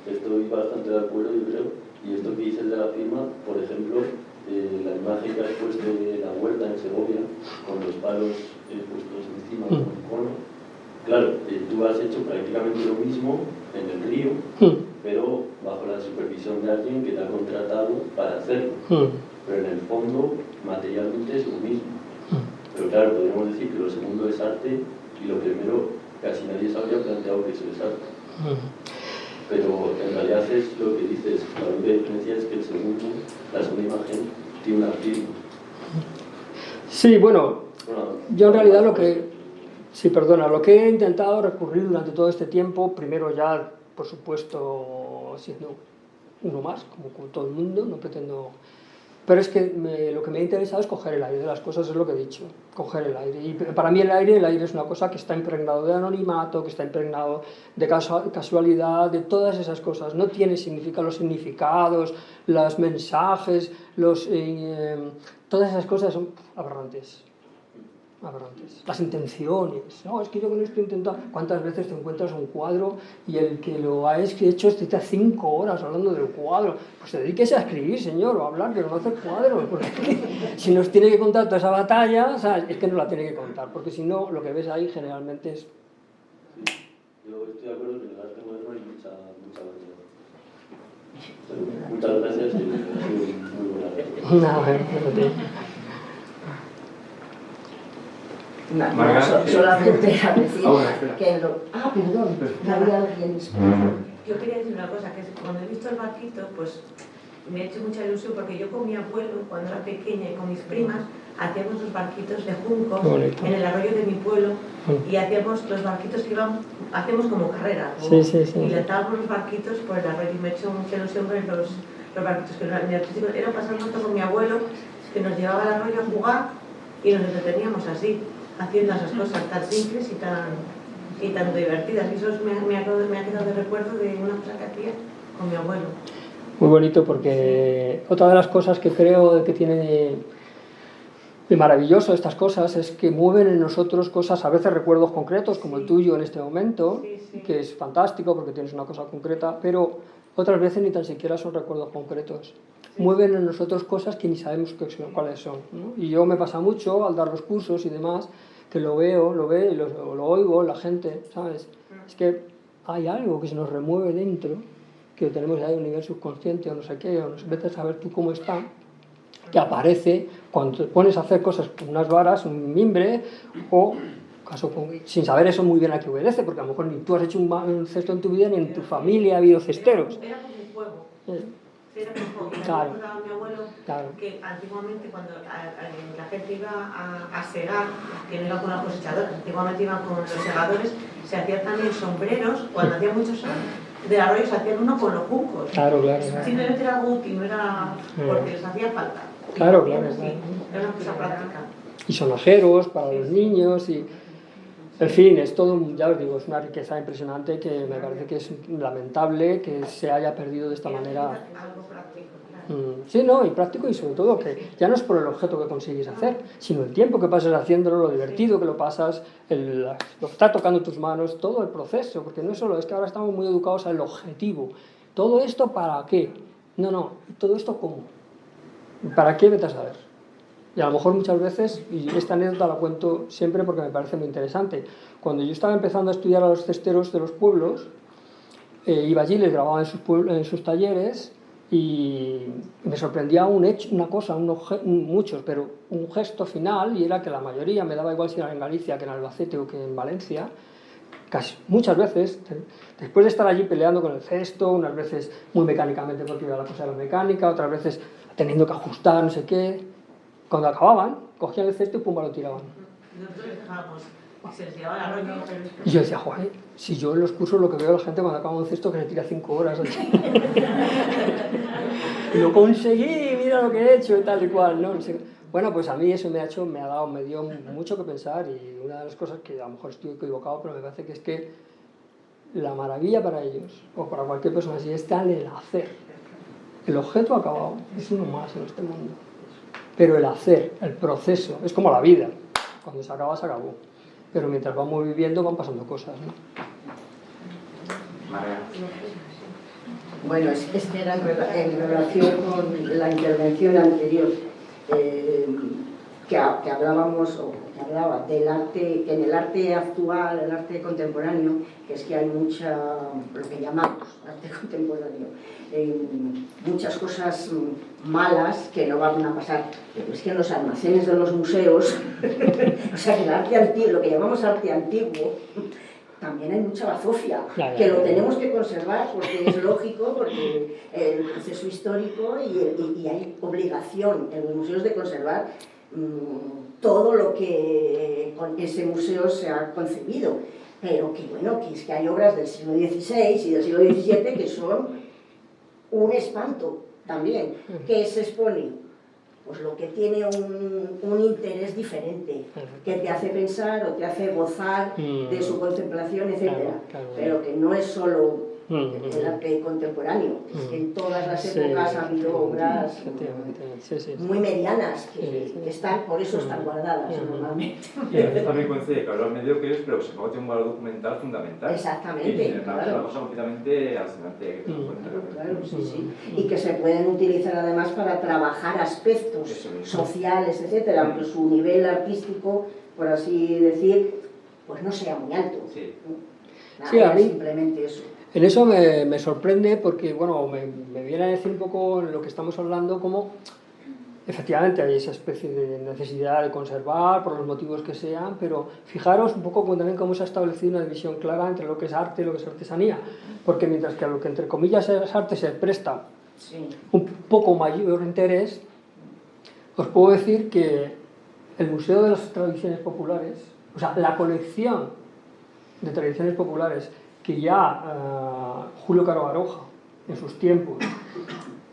estoy bastante de acuerdo, yo creo. Y esto que dices de la firma, por ejemplo, la imagen que has puesto de la huerta en Segovia, con los palos puestos encima con el cono, claro, tú has hecho prácticamente lo mismo en el río, pero bajo la supervisión de alguien que te ha contratado para hacerlo. Pero en el fondo, materialmente es lo mismo. Pero claro, podríamos decir que lo segundo es arte y lo primero casi nadie se habría planteado que eso es arte. Pero en realidad es lo que dices, la única diferencia es que el segundo, la segunda imagen, tiene un artismo. Sí, bueno, yo en realidad lo que he intentado recurrir durante todo este tiempo, primero ya, por supuesto, siendo uno más, como todo el mundo, no pretendo... Pero es que lo que me ha interesado es coger el aire de las cosas, es lo que he dicho, coger el aire. Y para mí el aire es una cosa que está impregnado de anonimato, que está impregnado de casualidad, de todas esas cosas. No tiene los significados, los mensajes, todas esas cosas son aberrantes. Las intenciones, no, es que yo con esto he intentado. ¿Cuántas veces te encuentras un cuadro y el que lo ha hecho está 5 horas hablando del cuadro? Pues dedíquese a escribir, señor, o a hablar, pero no a hacer cuadros, porque si nos tiene que contar toda esa batalla, ¿sabes? Es que no la tiene que contar, porque si no, lo que ves ahí generalmente es... Yo estoy de acuerdo que en el arte moderno hay mucha variedad. Muchas gracias y ha sido muy buena. Solamente a decir que perdón, había alguien. Yo quería decir una cosa, que cuando he visto el barquito, pues me ha hecho mucha ilusión, porque yo con mi abuelo, cuando era pequeña y con mis primas, hacíamos los barquitos de juncos en el arroyo de mi pueblo, y hacíamos los barquitos hacíamos como carrera, y lanzábamos los barquitos por el arroyo, y me ha hecho mucha ilusión ver los barquitos, que era pasar un rato con mi abuelo, que nos llevaba al arroyo a jugar, y nos entreteníamos así, haciendo esas cosas tan simples y tan divertidas. Y eso me ha quedado de recuerdo de una cosa que hacía con mi abuelo. Muy bonito, porque otra de las cosas que creo que tiene de maravilloso estas cosas es que mueven en nosotros cosas, a veces recuerdos concretos, como el tuyo en este momento, que es fantástico porque tienes una cosa concreta, pero otras veces ni tan siquiera son recuerdos concretos. Mueven en nosotros cosas que ni sabemos cuáles son, ¿no? Y yo me pasa mucho al dar los cursos y demás, que lo veo y lo oigo, la gente, ¿sabes? Es que hay algo que se nos remueve dentro, que tenemos ahí un nivel subconsciente o no sé qué, o no sé, vete a saber tú cómo está, que aparece cuando te pones a hacer cosas con unas varas, un mimbre, o sin saber eso muy bien a qué obedece, porque a lo mejor ni tú has hecho un cesto en tu vida, ni en tu familia ha habido cesteros. Era como un juego. Era como, claro, mi abuelo, que antiguamente cuando la gente iba a segar, que no iba con la cosechadora, antiguamente iban con los segadores, se hacían también sombreros, cuando hacía mucho sol, de arroyo se hacían uno con los juncos. Claro. Simplemente era útil, no era porque les hacía falta. Claro. Era una cosa práctica. Y sonajeros para los niños y... En fin, es todo, ya os digo, es una riqueza impresionante que me parece que es lamentable que se haya perdido de esta manera. Algo práctico, claro. Sí, no, y práctico, y sobre todo que ya no es por el objeto que consigues hacer, sino el tiempo que pasas haciéndolo, lo divertido que lo pasas, lo que está tocando tus manos, todo el proceso, porque no es solo, es que ahora estamos muy educados al objetivo. ¿Todo esto para qué? No, ¿todo esto cómo? ¿Para qué? Vete a saber. Y a lo mejor muchas veces, y esta anécdota la cuento siempre porque me parece muy interesante, cuando yo estaba empezando a estudiar a los cesteros de los pueblos, iba allí, les grababa en sus talleres y me sorprendía muchos, pero un gesto final, y era que la mayoría, me daba igual si era en Galicia que en Albacete o que en Valencia, muchas veces, después de estar allí peleando con el cesto, unas veces muy mecánicamente porque iba la cosa de la mecánica, otras veces teniendo que ajustar, no sé qué. Cuando acababan, cogían el cesto y pumba lo tiraban. Nosotros dejábamos, se les llevaba el arroyo. Y yo decía, joder, si yo en los cursos lo que veo a la gente cuando acaba un cesto que se tira 5 horas. Y lo conseguí, mira lo que he hecho y tal y cual, ¿no? Bueno, pues a mí eso me dio mucho que pensar, y una de las cosas que a lo mejor estoy equivocado, pero me parece que es que la maravilla para ellos, o para cualquier persona así, está en el hacer. El objeto acabado es uno más en este mundo. Pero el hacer, el proceso, es como la vida. Cuando se acaba, se acabó. Pero mientras vamos viviendo, van pasando cosas, ¿no? Bueno, es que era en relación con la intervención anterior, que hablábamos, o que hablaba del arte, que en el arte actual, el arte contemporáneo, que es que hay mucha, lo que llamamos arte contemporáneo, muchas cosas malas que no van a pasar. Pero es que en los almacenes de los museos, o sea, que el arte antiguo, lo que llamamos arte antiguo, también hay mucha bazofia, que lo tenemos que conservar porque es lógico, porque el proceso histórico y hay obligación en los museos de conservar todo lo que con ese museo se ha concebido. Pero que bueno, que es que hay obras del siglo XVI y del siglo XVII que son un espanto también. ¿Qué se expone? Pues lo que tiene un interés diferente, que te hace pensar o te hace gozar de su contemplación, etc. Pero que no es solo el arte contemporáneo, es que en todas las épocas ha habido obras muy medianas que están, por eso están guardadas normalmente. Y a veces también coincide que hablar medio que es, pero que se tiene un valor documental fundamental. Exactamente, y claro. Es una cosa completamente alucinante que te das cuenta. Claro, sí. Y que se pueden utilizar además para trabajar aspectos sociales, etcétera, aunque su nivel artístico, por así decir, pues no sea muy alto. Sí. Nada, simplemente eso. En eso me sorprende porque, bueno, me viene a decir un poco lo que estamos hablando, como efectivamente hay esa especie de necesidad de conservar por los motivos que sean, pero fijaros un poco también cómo se ha establecido una división clara entre lo que es arte y lo que es artesanía, porque mientras que a lo que entre comillas es arte se presta un poco mayor interés, os puedo decir que el Museo de las Tradiciones Populares, o sea, la colección de tradiciones populares que ya Julio Caro Baroja en sus tiempos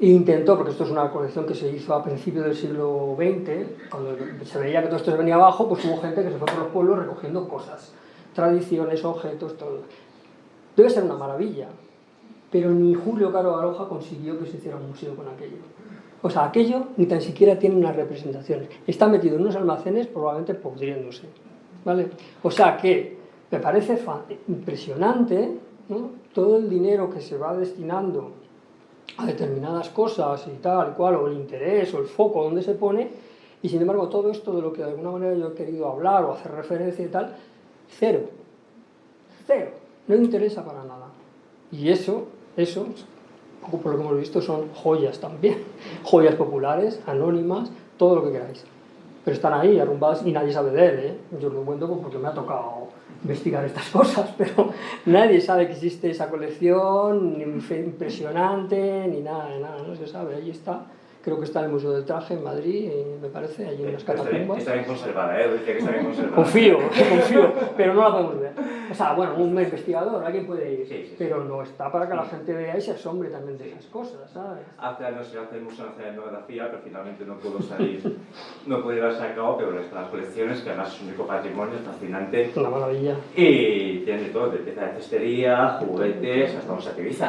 intentó, porque esto es una colección que se hizo a principios del siglo XX, cuando se veía que todo esto se venía abajo, pues hubo gente que se fue por los pueblos recogiendo cosas, tradiciones, objetos, todo. Debe ser una maravilla, pero ni Julio Caro Baroja consiguió que se hiciera un museo con aquello. O sea, aquello ni tan siquiera tiene unas representaciones. Está metido en unos almacenes probablemente pudriéndose, ¿vale? O sea que me parece impresionante, ¿no?, todo el dinero que se va destinando a determinadas cosas y tal y cual, o el interés o el foco donde se pone, y sin embargo todo esto de lo que de alguna manera yo he querido hablar o hacer referencia y tal, cero, no interesa para nada. Y eso, poco por lo que hemos visto, son joyas también, joyas populares, anónimas, todo lo que queráis. Pero están ahí, arrumbadas, y nadie sabe de él, ¿eh? Yo lo cuento porque me ha tocado investigar estas cosas, pero nadie sabe que existe esa colección, ni impresionante, ni nada, no se sabe, ahí está. Creo que está en el Museo del Traje en Madrid, me parece, allí en las catacumbas. Está bien conservada, dice que está bien conservada. Confío, pero no la podemos ver. O sea, bueno, un investigador, alguien puede ir, sí. Pero no está para que la gente vea y se asombre también de esas cosas, ¿sabes? Hace años se hace el Museo Nacional de Etnografía, pero finalmente no pudo salir, no pudo llevarse a cabo, pero están las colecciones, que además es un rico patrimonio, es fascinante. Una maravilla. Y tienen de todo, de piezas de cestería, juguetes, hasta un sacrificio.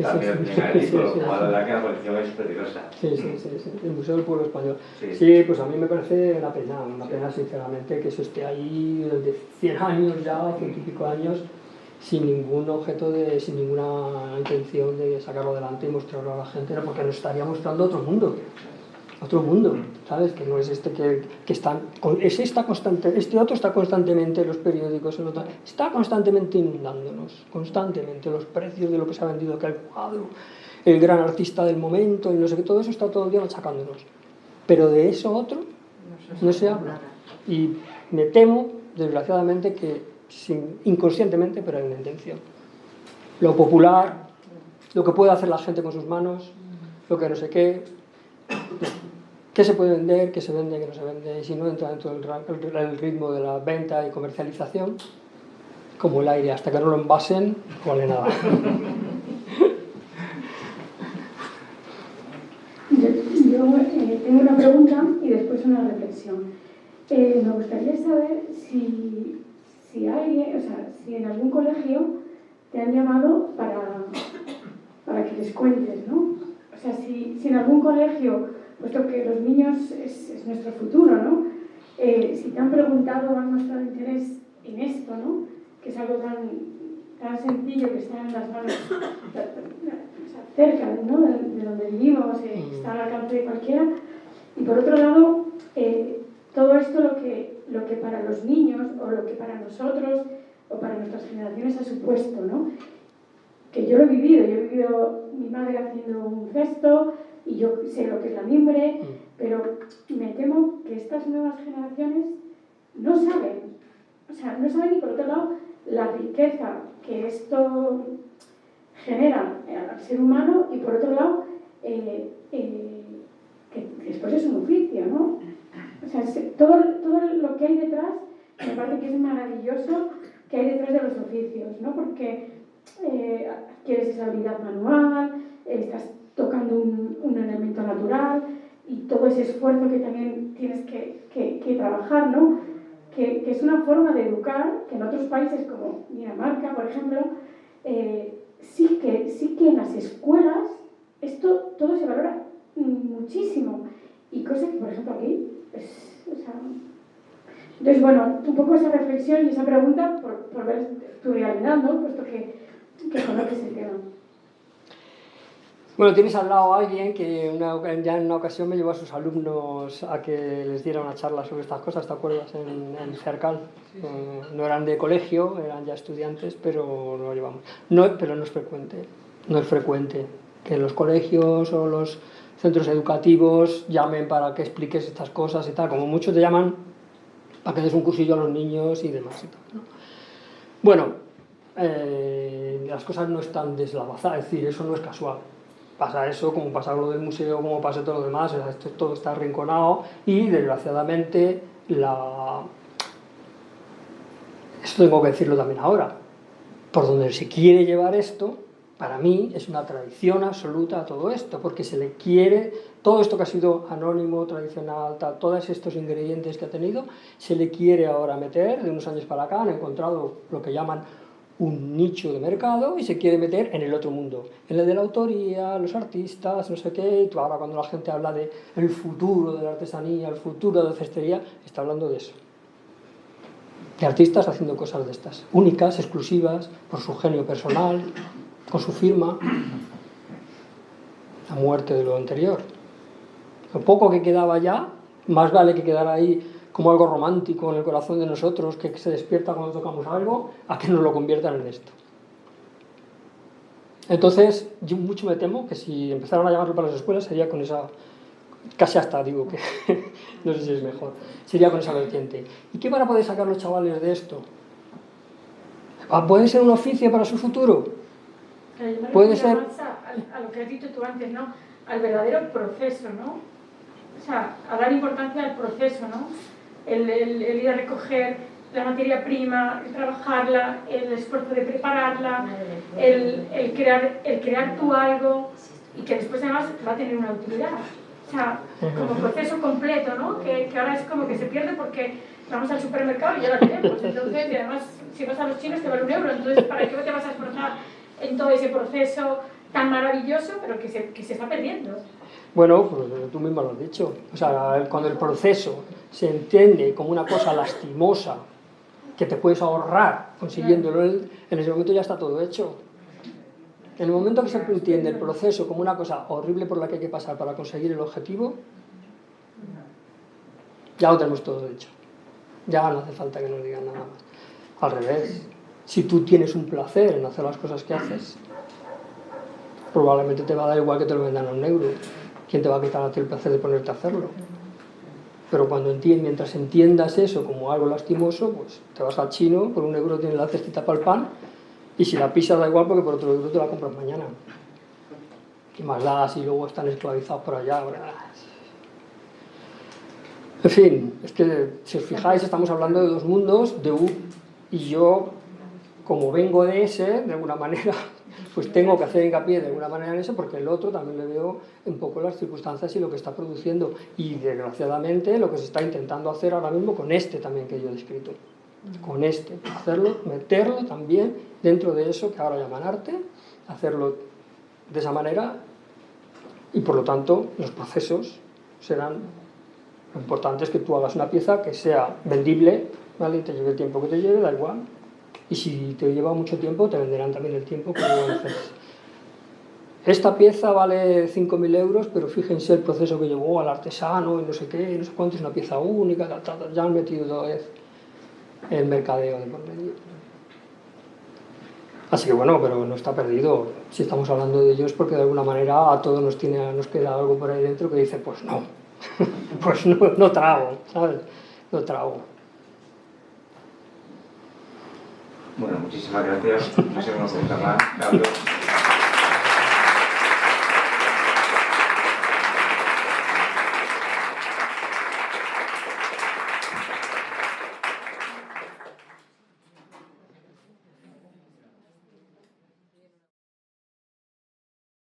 También lo tienen ahí, con lo cual la verdad que la colección es peligrosa. Sí, el Museo del Pueblo Español. Sí, pues a mí me parece una pena sinceramente que eso esté ahí desde 100 años ya, 100 y pico años, sin ningún objeto, sin ninguna intención de sacarlo adelante y mostrarlo a la gente, ¿no? Porque nos estaría mostrando otro mundo, ¿sabes? Que no es este que están, este otro está constantemente en los periódicos, está constantemente inundándonos, constantemente, los precios de lo que se ha vendido, que el cuadro, el gran artista del momento, y no sé qué, todo eso está todo el día machacándonos. Pero de eso otro no se habla. Y me temo, desgraciadamente, que inconscientemente, pero hay una intención. Lo popular, lo que puede hacer la gente con sus manos, lo que no sé qué se puede vender, qué se vende, qué no se vende, y si no entra dentro del ritmo de la venta y comercialización, como el aire, hasta que no lo envasen, no vale nada. Yo tengo una pregunta y después una reflexión. Me gustaría saber si alguien, o sea, si en algún colegio te han llamado para que les cuentes, ¿no? O sea, si en algún colegio, puesto que los niños es nuestro futuro, ¿no? Si te han preguntado o han mostrado interés en esto, ¿no? Que es algo tan sencillo, que está en las manos, cerca, ¿no?, de donde vivimos, está al alcance de cualquiera. Y por otro lado, todo esto lo lo que para los niños o lo que para nosotros o para nuestras generaciones ha supuesto, ¿no? Que yo lo he vivido mi madre haciendo un cesto y yo sé lo que es la mimbre, pero me temo que estas nuevas generaciones no saben, o sea, no saben, y por otro lado la riqueza que esto genera al ser humano, y por otro lado que después es un oficio, ¿no? O sea, todo lo que hay detrás me parece que es maravilloso, que hay detrás de los oficios, ¿no? Porque adquieres esa habilidad manual, estás tocando un elemento natural y todo ese esfuerzo que también tienes que trabajar, ¿no? Que es una forma de educar que en otros países como Dinamarca, por ejemplo, sí que en las escuelas esto todo se valora muchísimo, y cosa que por ejemplo aquí o sea, entonces bueno, un poco esa reflexión y esa pregunta por ver tu realidad, ¿no? Puesto que conoces el tema. Bueno, tienes al lado a alguien que ya en una ocasión me llevó a sus alumnos a que les diera una charla sobre estas cosas, ¿te acuerdas? En Cercal. No eran de colegio, eran ya estudiantes, pero lo llevamos. Pero no es frecuente. No es frecuente que en los colegios o los centros educativos llamen para que expliques estas cosas y tal. Como muchos te llaman para que des un cursillo a los niños y demás y tal, ¿no? Bueno, las cosas no están deslavazadas, es decir, eso no es casual. Pasa eso, como pasa lo del museo, como pasa todo lo demás, o sea, esto todo está arrinconado y desgraciadamente esto tengo que decirlo también ahora, por donde se quiere llevar esto, para mí es una tradición absoluta a todo esto, porque se le quiere, todo esto que ha sido anónimo, tradicional, tal, todos estos ingredientes que ha tenido, se le quiere ahora meter. De unos años para acá han encontrado lo que llaman un nicho de mercado y se quiere meter en el otro mundo, en el de la autoría, los artistas, no sé qué. Y ahora cuando la gente habla de el futuro de la artesanía, el futuro de la cestería, está hablando de eso, de artistas haciendo cosas de estas, únicas, exclusivas, por su genio personal, con su firma. La muerte de lo anterior, lo poco que quedaba ya, más vale que quedara ahí como algo romántico en el corazón de nosotros, que se despierta cuando tocamos algo, a que nos lo conviertan en esto. Entonces, yo mucho me temo que si empezaran a llamarlo para las escuelas sería con esa, casi hasta digo que, no sé si es mejor, sería con esa vertiente. ¿Y qué van a poder sacar los chavales de esto? ¿Puede ser un oficio para su futuro? Puede ser... A lo que has dicho tú antes, ¿no? Al verdadero proceso, ¿no? O sea, a dar importancia al proceso, ¿no? El ir a recoger la materia prima, el trabajarla, el esfuerzo de prepararla, el crear tú algo y que después además va a tener una utilidad. O sea, como proceso completo, ¿no? Que ahora es como que se pierde porque vamos al supermercado y ya la tenemos. Entonces, y además, si vas a los chinos te vale €1. Entonces, ¿para qué te vas a esforzar en todo ese proceso tan maravilloso, pero que se está perdiendo? Bueno, pues tú mismo lo has dicho. O sea, cuando el proceso se entiende como una cosa lastimosa que te puedes ahorrar consiguiéndolo, en ese momento ya está todo hecho. En el momento que se entiende el proceso como una cosa horrible por la que hay que pasar para conseguir el objetivo, ya lo tenemos todo hecho. Ya no hace falta que nos digan nada más. Al revés, si tú tienes un placer en hacer las cosas que haces, probablemente te va a dar igual que te lo vendan a €1. ¿Quién te va a quitar a ti el placer de ponerte a hacerlo? Pero mientras entiendas eso como algo lastimoso, pues te vas al chino, por €1 tienes la cestita para el pan, y si la pisas da igual porque por otro €1 te la compras mañana. ¿Qué más da si luego están esclavizados por allá? En fin, es que si os fijáis estamos hablando de dos mundos, y yo, como vengo de ese, de alguna manera, pues tengo que hacer hincapié de alguna manera en eso, porque el otro también le veo un poco las circunstancias y lo que está produciendo, y desgraciadamente lo que se está intentando hacer ahora mismo con este también que yo he descrito, con este, hacerlo, meterlo también dentro de eso que ahora llaman arte, hacerlo de esa manera, y por lo tanto los procesos serán, lo importante es que tú hagas una pieza que sea vendible, ¿vale? Te lleve el tiempo que te lleve, da igual. Y si te lleva mucho tiempo, te venderán también el tiempo que lo haces. esta pieza vale 5.000 euros, pero fíjense el proceso que llevó al artesano y no sé qué, no sé cuánto, es una pieza única, ya han metido otra vez el mercadeo de por medio. Así que bueno, pero no está perdido. Si estamos hablando de ellos, porque de alguna manera a todos nos queda algo por ahí dentro que dice, pues no, pues no trago, ¿sabes? No trago. Bueno, muchísimas gracias. No sé cómo preguntar más.